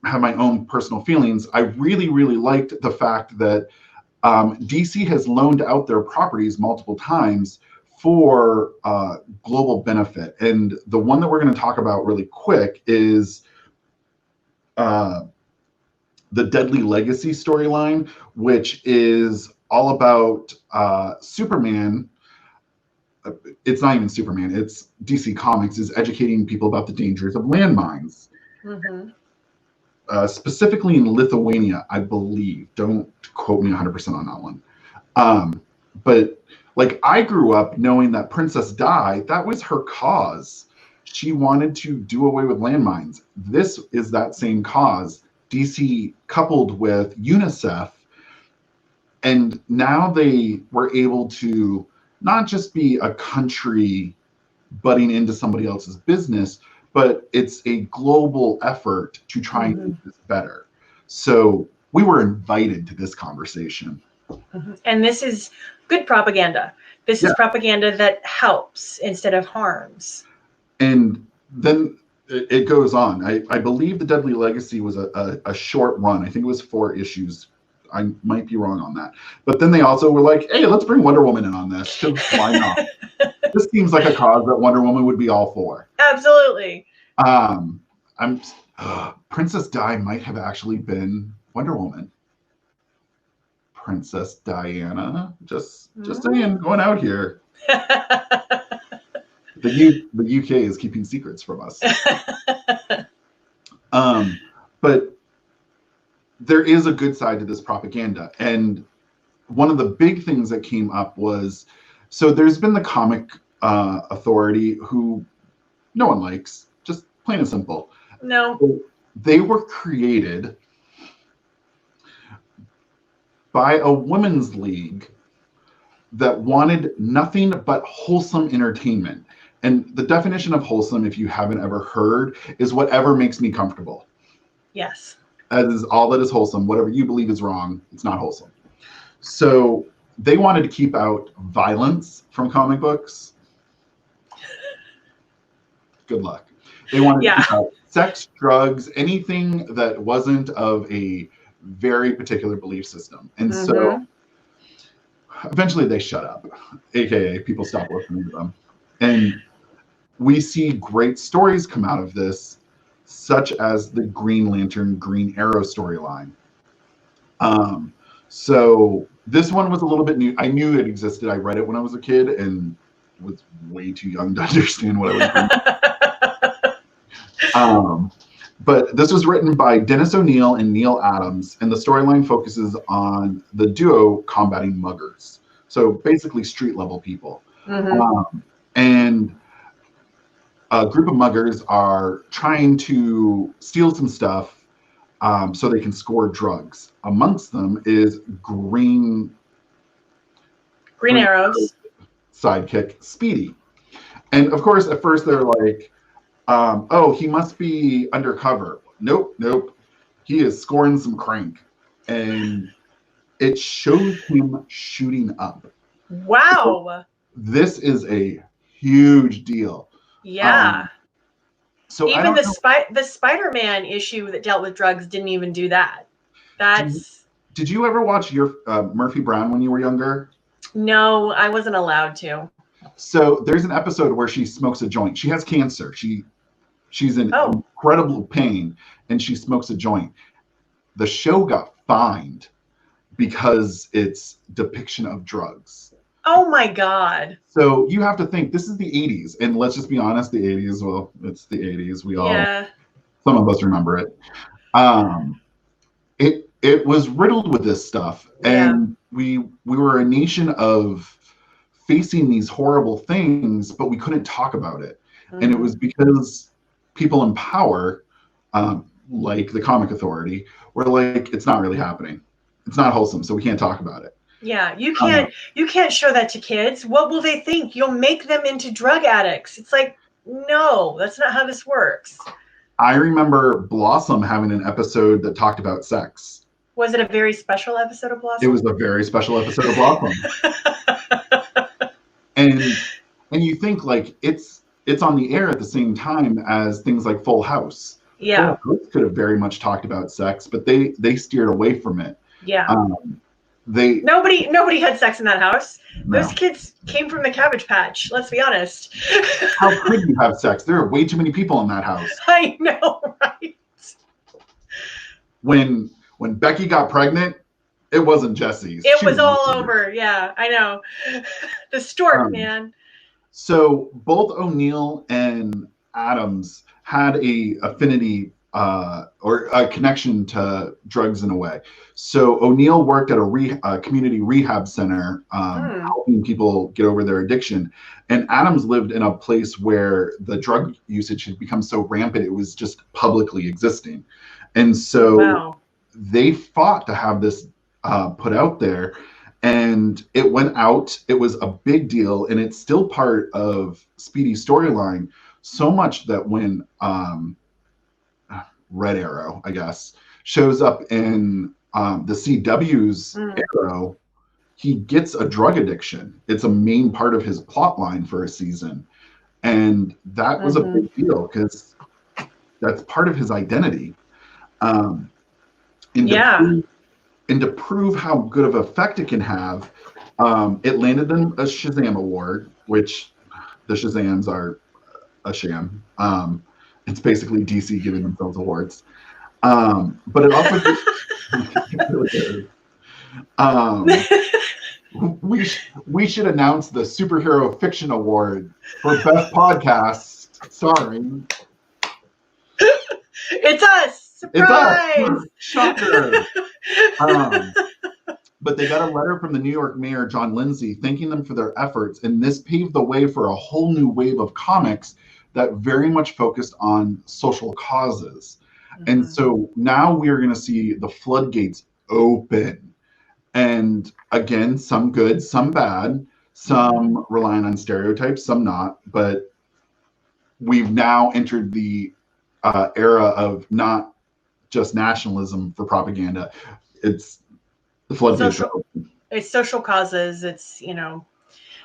have my own personal feelings, I really, really liked the fact that DC has loaned out their properties multiple times for global benefit. And the one that we're going to talk about really quick is the Deadly Legacy storyline, which is all about Superman. It's not even Superman, it's DC Comics is educating people about the dangers of landmines. Specifically in Lithuania, I believe. Don't quote me 100% on that one. But like, I grew up knowing that Princess Di, that was her cause. She wanted to do away with landmines. This is that same cause. DC coupled with UNICEF, and now they were able to not just be a country butting into somebody else's business, but it's a global effort to try and make this better. So we were invited to this conversation. And this is good propaganda. This is propaganda that helps instead of harms. And then it goes on. I believe the Deadly Legacy was a short run. I think it was 4 issues. I might be wrong on that. But then they also were like, hey, let's bring Wonder Woman in on this. Because why not? This seems like a cause that Wonder Woman would be all for. Absolutely. Princess Di might have actually been Wonder Woman. Princess Diana. Just saying, going out here. The UK is keeping secrets from us. But there is a good side to this propaganda. And one of the big things that came up was, so there's been the comic authority who no one likes, just plain and simple. No. They were created by a women's league that wanted nothing but wholesome entertainment. And the definition of wholesome, if you haven't ever heard, is whatever makes me comfortable. Yes. That is all that is wholesome. Whatever you believe is wrong, it's not wholesome. So they wanted to keep out violence from comic books. Good luck. They wanted to keep out sex, drugs, anything that wasn't of a very particular belief system. And so eventually they shut up, aka people stop listening to them. And we see great stories come out of this, such as the Green Lantern, Green Arrow storyline. So this one was a little bit new. I knew it existed. I read it when I was a kid and was way too young to understand what I was doing. But this was written by Dennis O'Neil and Neil Adams, and the storyline focuses on the duo combating muggers. So basically street level people. And a group of muggers are trying to steal some stuff so they can score drugs. Amongst them is Green Arrow's sidekick, Speedy. And of course, at first they're like, oh, he must be undercover. Nope. He is scoring some crank. And it shows him shooting up. Wow. So this is a huge deal. Yeah. So even the Spider-Man issue that dealt with drugs didn't even do that. Did you ever watch your Murphy Brown when you were younger? No, I wasn't allowed to. So there's an episode where she smokes a joint. She has cancer. She's in incredible pain, and she smokes a joint. The show got fined because it's depiction of drugs. Oh my God. So you have to think this is the 80s, and let's just be honest, the 80s. Well, it's the 80s. Yeah. Some of us remember it. Um, it was riddled with this stuff, Yeah. and we were a nation of facing these horrible things, but we couldn't talk about it, and it was because people in power, like the Comic Authority, were like, it's not really happening. It's not wholesome, so we can't talk about it. Yeah, you can't show that to kids. What will they think? You'll make them into drug addicts. It's like, no, that's not how this works. I remember Blossom having an episode that talked about sex. Was it a very special episode of Blossom? It was a very special episode of Blossom. and you think like it's on the air at the same time as things like Full House. Yeah. Full House could have very much talked about sex, but they steered away from it. Yeah. Nobody had sex in that house. No. Those kids came from the Cabbage Patch. Let's be honest. How could you have sex? There are way too many people in that house. I know, right? When Becky got pregnant, it wasn't Jesse's. It was all over. Yeah, I know. The stork, man. So both O'Neill and Adams had a affinity or a connection to drugs in a way. So O'Neill worked at a community rehab center, helping people get over their addiction. And Adams lived in a place where the drug usage had become so rampant, it was just publicly existing. And so they fought to have this put out there. And it went out. It was a big deal. And it's still part of Speedy's storyline. So much that when Red Arrow, I guess, shows up in the CW's Arrow, he gets a drug addiction. It's a main part of his plot line for a season. And that was a big deal because that's part of his identity. And to prove how good of effect it can have, it landed them a Shazam award, which the Shazams are a sham. It's basically DC giving themselves awards. But it also it really is. We should announce the Superhero Fiction Award for Best Podcast starring. It's us! Surprise! It's us! Shocker! But they got a letter from the New York Mayor, John Lindsay, thanking them for their efforts, and this paved the way for a whole new wave of comics that very much focused on social causes. And so now we're going to see the floodgates open. And again, some good, some bad, some relying on stereotypes, some not. But we've now entered the era of not just nationalism for propaganda. It's the floodgates are open. It's social causes. It's,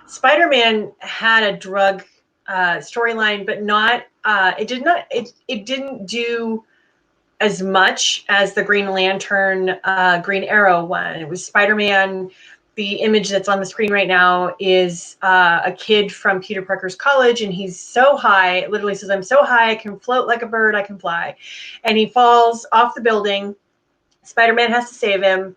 Spider-Man had a drug storyline, but not it didn't do as much as the Green Lantern Green Arrow one. It was Spider-Man. The image that's on the screen right now is a kid from Peter Parker's college, and he's so high, it literally says, "I'm so high I can float like a bird, I can fly," and he falls off the building. Spider-Man has to save him.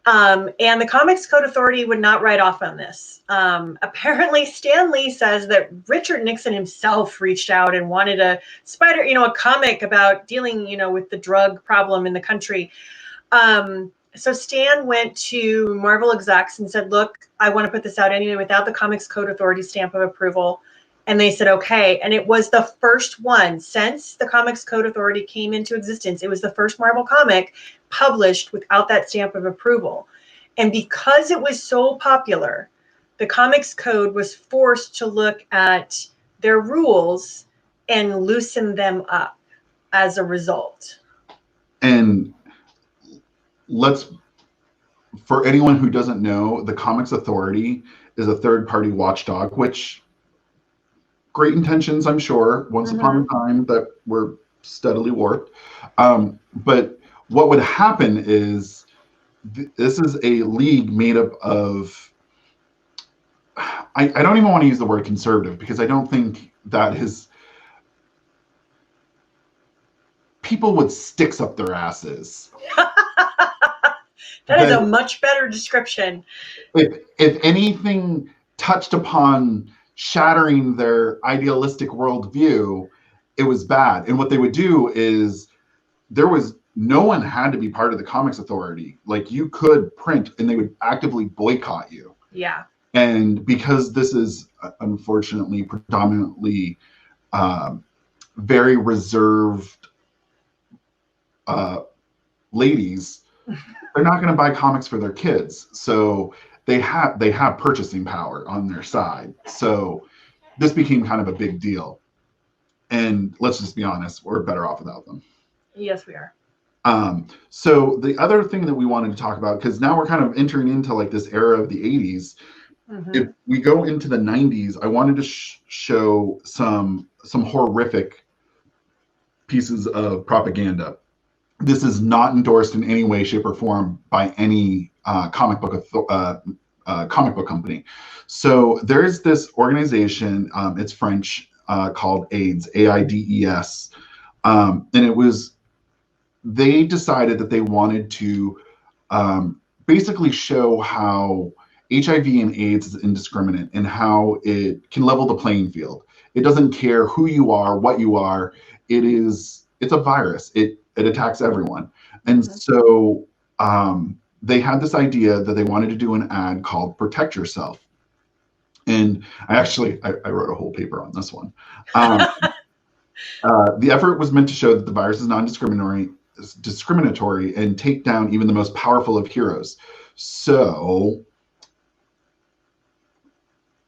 And the Comics Code Authority would not write off on this. Apparently, Stan Lee says that Richard Nixon himself reached out and wanted a comic about dealing, with the drug problem in the country. So Stan went to Marvel execs and said, "Look, I want to put this out anyway without the Comics Code Authority stamp of approval." And they said, okay. And it was the first one since the Comics Code Authority came into existence. It was the first Marvel comic published without that stamp of approval. And because it was so popular, the Comics Code was forced to look at their rules and loosen them up as a result. And for anyone who doesn't know, the Comics Authority is a third-party watchdog, which great intentions, I'm sure, once upon a time that were steadily warped. But what would happen is this is a league made up of, I don't even want to use the word conservative because I don't think that is, people with sticks up their asses. That is a much better description. If anything touched upon shattering their idealistic worldview, it was bad. And what they would do is no one had to be part of the Comics Authority. Like, you could print and they would actively boycott you. Yeah. And because this is unfortunately predominantly very reserved ladies, they're not going to buy comics for their kids. So they have purchasing power on their side. So this became kind of a big deal. And let's just be honest, we're better off without them. Yes, we are. So the other thing that we wanted to talk about, because now we're kind of entering into like this era of the 80s. Mm-hmm. If we go into the 90s, I wanted to show some horrific pieces of propaganda. This is not endorsed in any way, shape, or form by any comic book company. So there's this organization, it's French, called AIDS, AIDS. And they decided that they wanted to basically show how HIV and AIDS is indiscriminate and how it can level the playing field. It doesn't care who you are, what you are. It's a virus. It attacks everyone. And so they had this idea that they wanted to do an ad called Protect Yourself. And I wrote a whole paper on this one. The effort was meant to show that the virus is non-discriminatory and take down even the most powerful of heroes. So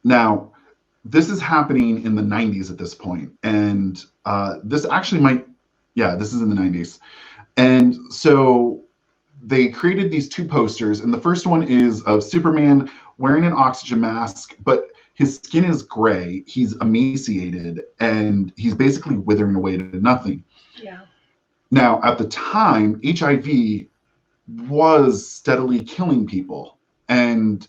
now this is happening in the 90s at this point. And this actually this is in the 90s. And so they created these two posters. And the first one is of Superman wearing an oxygen mask, but his skin is gray, he's emaciated, and he's basically withering away to nothing. Yeah. Now, at the time, HIV was steadily killing people. And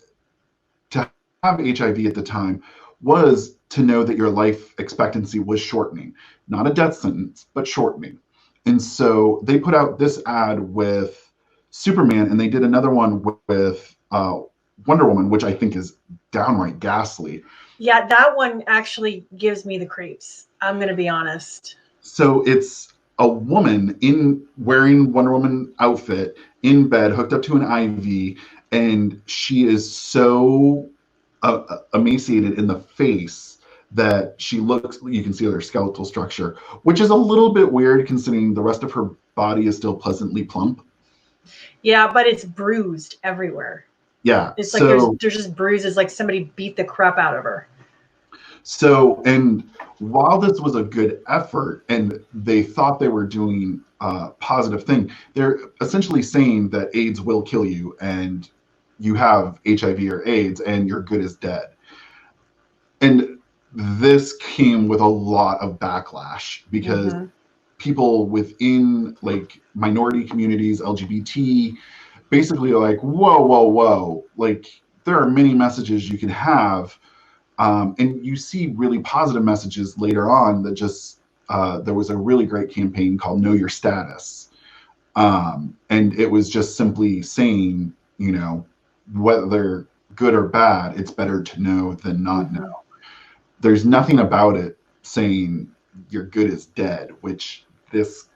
to have HIV at the time was to know that your life expectancy was shortening. Not a death sentence, but shortening. And so they put out this ad with Superman, and they did another one with Wonder Woman, which I think is downright ghastly. Yeah, that one actually gives me the creeps. I'm going to be honest. So it's a woman wearing Wonder Woman outfit in bed, hooked up to an IV, and she is so emaciated in the face that you can see her skeletal structure, which is a little bit weird considering the rest of her body is still pleasantly plump. Yeah, but it's bruised everywhere. Yeah. It's like there's just bruises, like somebody beat the crap out of her. So, and while this was a good effort and they thought they were doing a positive thing, they're essentially saying that AIDS will kill you and you have HIV or AIDS and you're good as dead. And this came with a lot of backlash because people within like minority communities, LGBT, basically like, whoa. Like, there are many messages you can have. And you see really positive messages later on that just, there was a really great campaign called Know Your Status. And it was just simply saying, whether good or bad, it's better to know than not know. There's nothing about it saying you're good as dead, which this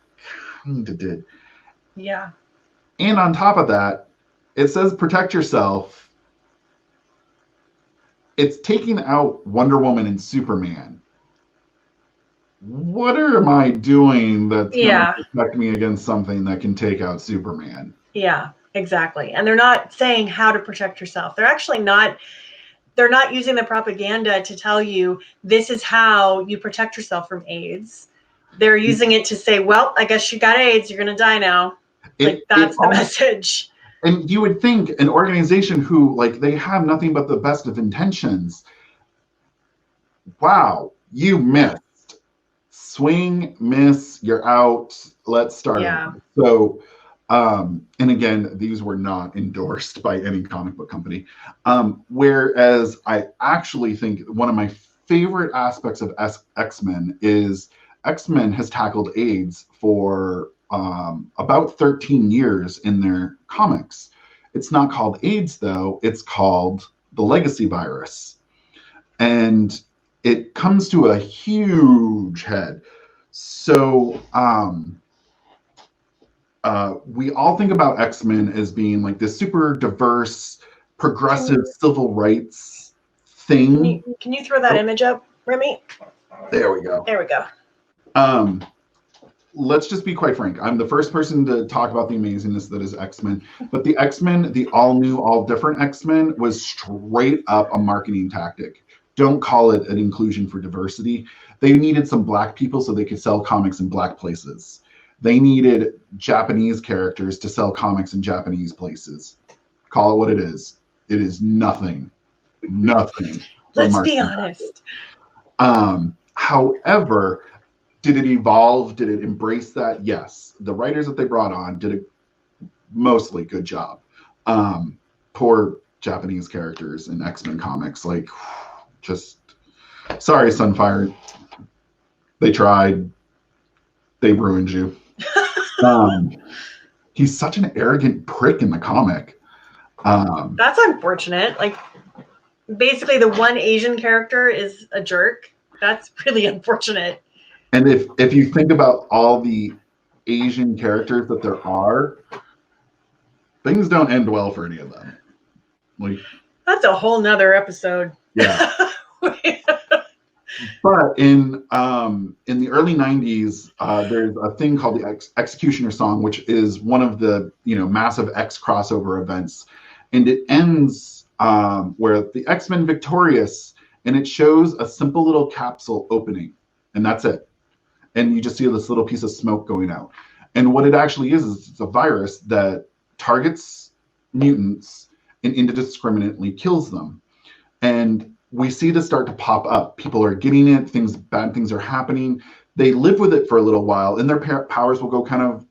kind of did. Yeah. And on top of that, it says protect yourself. It's taking out Wonder Woman and Superman. What am I doing that's going to protect me against something that can take out Superman? Yeah, exactly. And they're not saying how to protect yourself. They're actually not. They're not using the propaganda to tell you this is how you protect yourself from AIDS. They're using it to say, well, I guess you got AIDS. You're going to die now. That's the message. And you would think an organization who, they have nothing but the best of intentions. Wow, you missed. Swing, miss, you're out. Let's start. Yeah. So, and again, these were not endorsed by any comic book company. Whereas I actually think one of my favorite aspects of X-Men is X-Men has tackled AIDS for about 13 years in their comics. It's not called AIDS, though. It's called the legacy virus. And it comes to a huge head. So we all think about X-Men as being like this super diverse, progressive civil rights thing. Can you throw that image up, Remy? There we go. There we go. Let's just be quite frank. I'm the first person to talk about the amazingness that is X-Men. But the X-Men, the all new, all different X-Men, was straight up a marketing tactic. Don't call it an inclusion for diversity. They needed some black people so they could sell comics in black places. They needed Japanese characters to sell comics in Japanese places. Call it what it is. It is nothing. Nothing. Let's be honest. However, did it evolve? Did it embrace that? Yes. The writers that they brought on did a mostly good job. Poor Japanese characters in X-Men comics, like, just sorry, Sunfire. They tried. They ruined you. He's such an arrogant prick in the comic. That's unfortunate. Like, basically, the one Asian character is a jerk. That's really unfortunate. And if you think about all the Asian characters that there are, things don't end well for any of them. Like, that's a whole nother episode. Yeah. But in the early 90s, there's a thing called the Executioner Song, which is one of the massive X crossover events, and it ends where the X-Men victorious, and it shows a simple little capsule opening, and that's it. And you just see this little piece of smoke going out. And what it actually is it's a virus that targets mutants and indiscriminately kills them. And we see this start to pop up. People are getting it. Bad things are happening. They live with it for a little while, and their powers will go kind of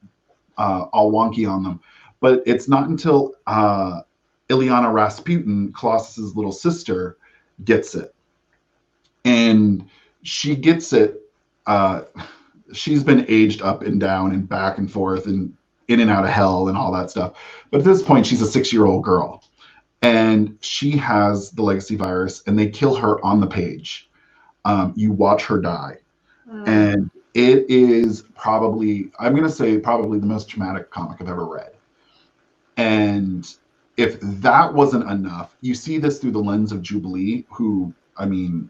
all wonky on them. But it's not until Ileana Rasputin, Colossus's little sister, gets it. And she gets it. She's been aged up and down and back and forth and in and out of hell and all that stuff. But at this point, she's a 6-year-old girl. And she has the legacy virus, and they kill her on the page. You watch her die. And it is probably, I'm going to say, probably the most traumatic comic I've ever read. And if that wasn't enough, you see this through the lens of Jubilee, who, I mean,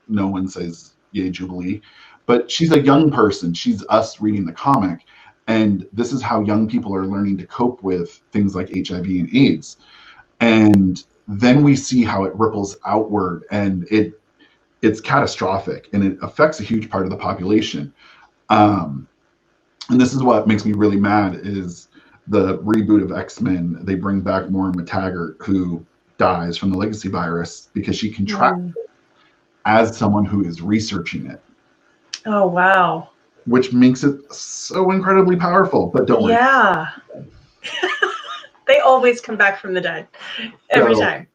no one says yay Jubilee, but she's a young person. She's us reading the comic. And this is how young people are learning to cope with things like HIV and AIDS. And then we see how it ripples outward, and it's catastrophic, and it affects a huge part of the population. And this is what makes me really mad is the reboot of X-Men. They bring back Maureen McTaggart, who dies from the legacy virus because she contracted it as someone who is researching it. Oh, wow. Which makes it so incredibly powerful. But don't worry. Yeah. They always come back from the dead. Every time.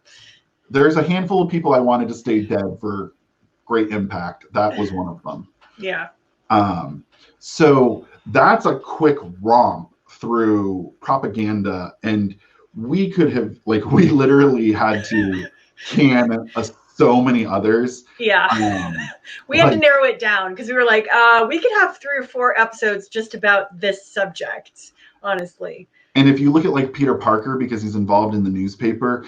There's a handful of people I wanted to stay dead for great impact. That was one of them. Yeah. So that's a quick romp through propaganda. And we could have, we literally had to can so many others. Yeah. We had to narrow it down because we were like, we could have 3 or 4 episodes just about this subject, honestly. And if you look at Peter Parker, because he's involved in the newspaper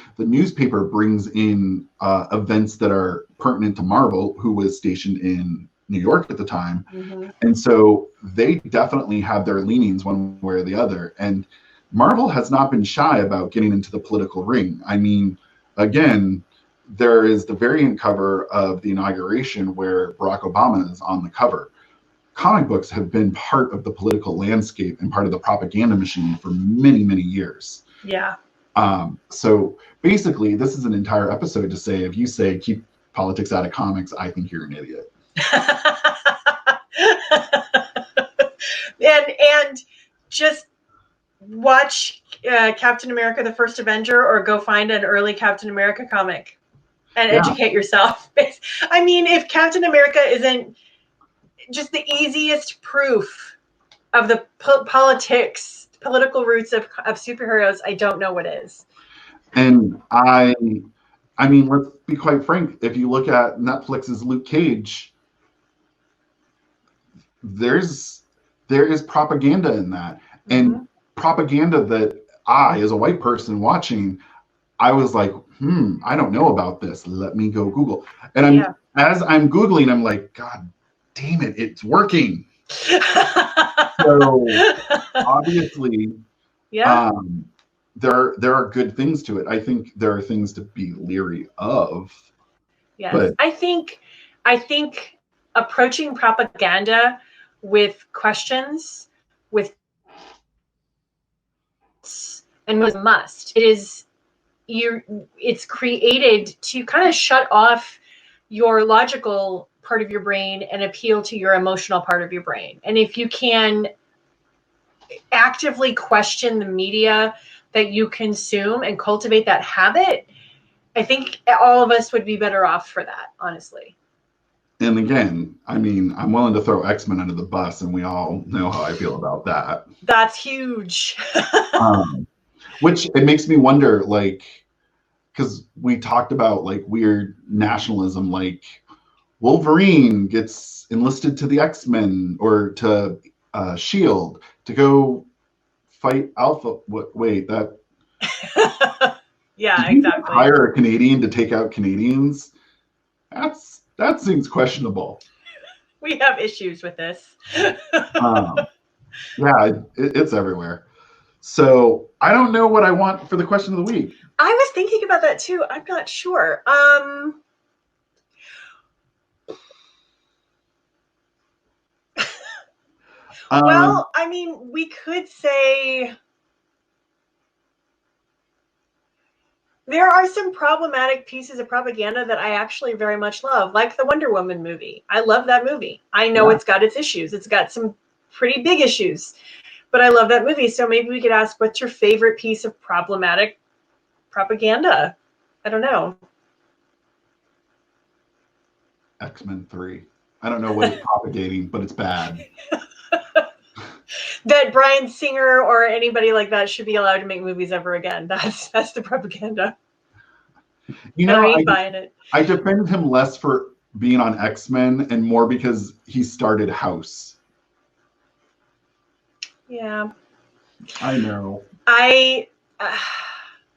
brings in events that are pertinent to Marvel, who was stationed in New York at the time. Mm-hmm. And so they definitely have their leanings one way or the other. And Marvel has not been shy about getting into the political ring. I mean, again, there is the variant cover of the inauguration where Barack Obama is on the cover. Comic books have been part of the political landscape and part of the propaganda machine for many, many years. Yeah. So basically, this is an entire episode to say, if you say keep politics out of comics, I think you're an idiot. and just watch Captain America: The First Avenger, or go find an early Captain America comic and educate yourself. I mean, if Captain America isn't just the easiest proof of the politics political roots of superheroes, I don't know what is. And I mean, let's be quite frank. If you look at Netflix's Luke Cage, there is propaganda in that, and propaganda that I, as a white person watching, I was like, I don't know about this. Let me go Google. And as I'm Googling, I'm like, God damn it, it's working. So obviously, there are good things to it. I think there are things to be leery of. Yes, but I think approaching propaganda with questions, with and was a must. It's created to kind of shut off your logical part of your brain and appeal to your emotional part of your brain. And if you can actively question the media that you consume and cultivate that habit, I think all of us would be better off for that, honestly. And again, I mean, I'm willing to throw X-Men under the bus, and we all know how I feel about that. That's huge. Which it makes me wonder, like, because we talked about like weird nationalism, like Wolverine gets enlisted to the X-Men or to S.H.I.E.L.D. to go fight Alpha. Wait, that... Yeah, did exactly. Hire a Canadian to take out Canadians? That seems questionable. We have issues with this. Yeah, it's everywhere. So I don't know what I want for the question of the week. I was thinking about that too. I'm not sure. Well, I mean, we could say there are some problematic pieces of propaganda that I actually very much love, like the Wonder Woman movie. I love that movie. I know it's got its issues. It's got some pretty big issues, but I love that movie. So maybe we could ask, what's your favorite piece of problematic propaganda? I don't know. X-Men 3. I don't know what it's propagating, but it's bad. That Bryan Singer or anybody like that should be allowed to make movies ever again. That's the propaganda. You know, I ain't buying it. I defend him less for being on X-Men and more because he started House. Yeah. I know. I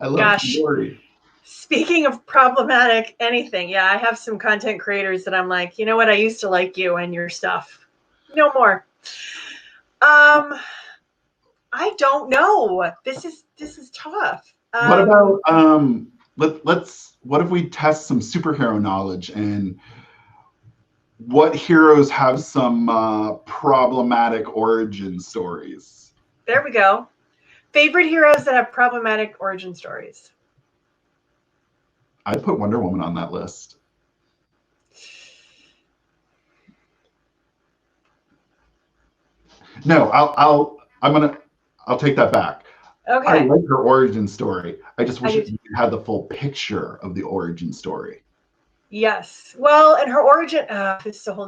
love Lori. Speaking of problematic anything, yeah, I have some content creators that I'm like, you know what? I used to like you and your stuff. No more. I don't know. This is tough. What about what if we test some superhero knowledge and what heroes have some problematic origin stories? There we go. Favorite heroes that have problematic origin stories. I'd put Wonder Woman on that list. No, I'll take that back. Okay. I like her origin story. I just wish you had the full picture of the origin story. Yes. Well, and her origin, this is a whole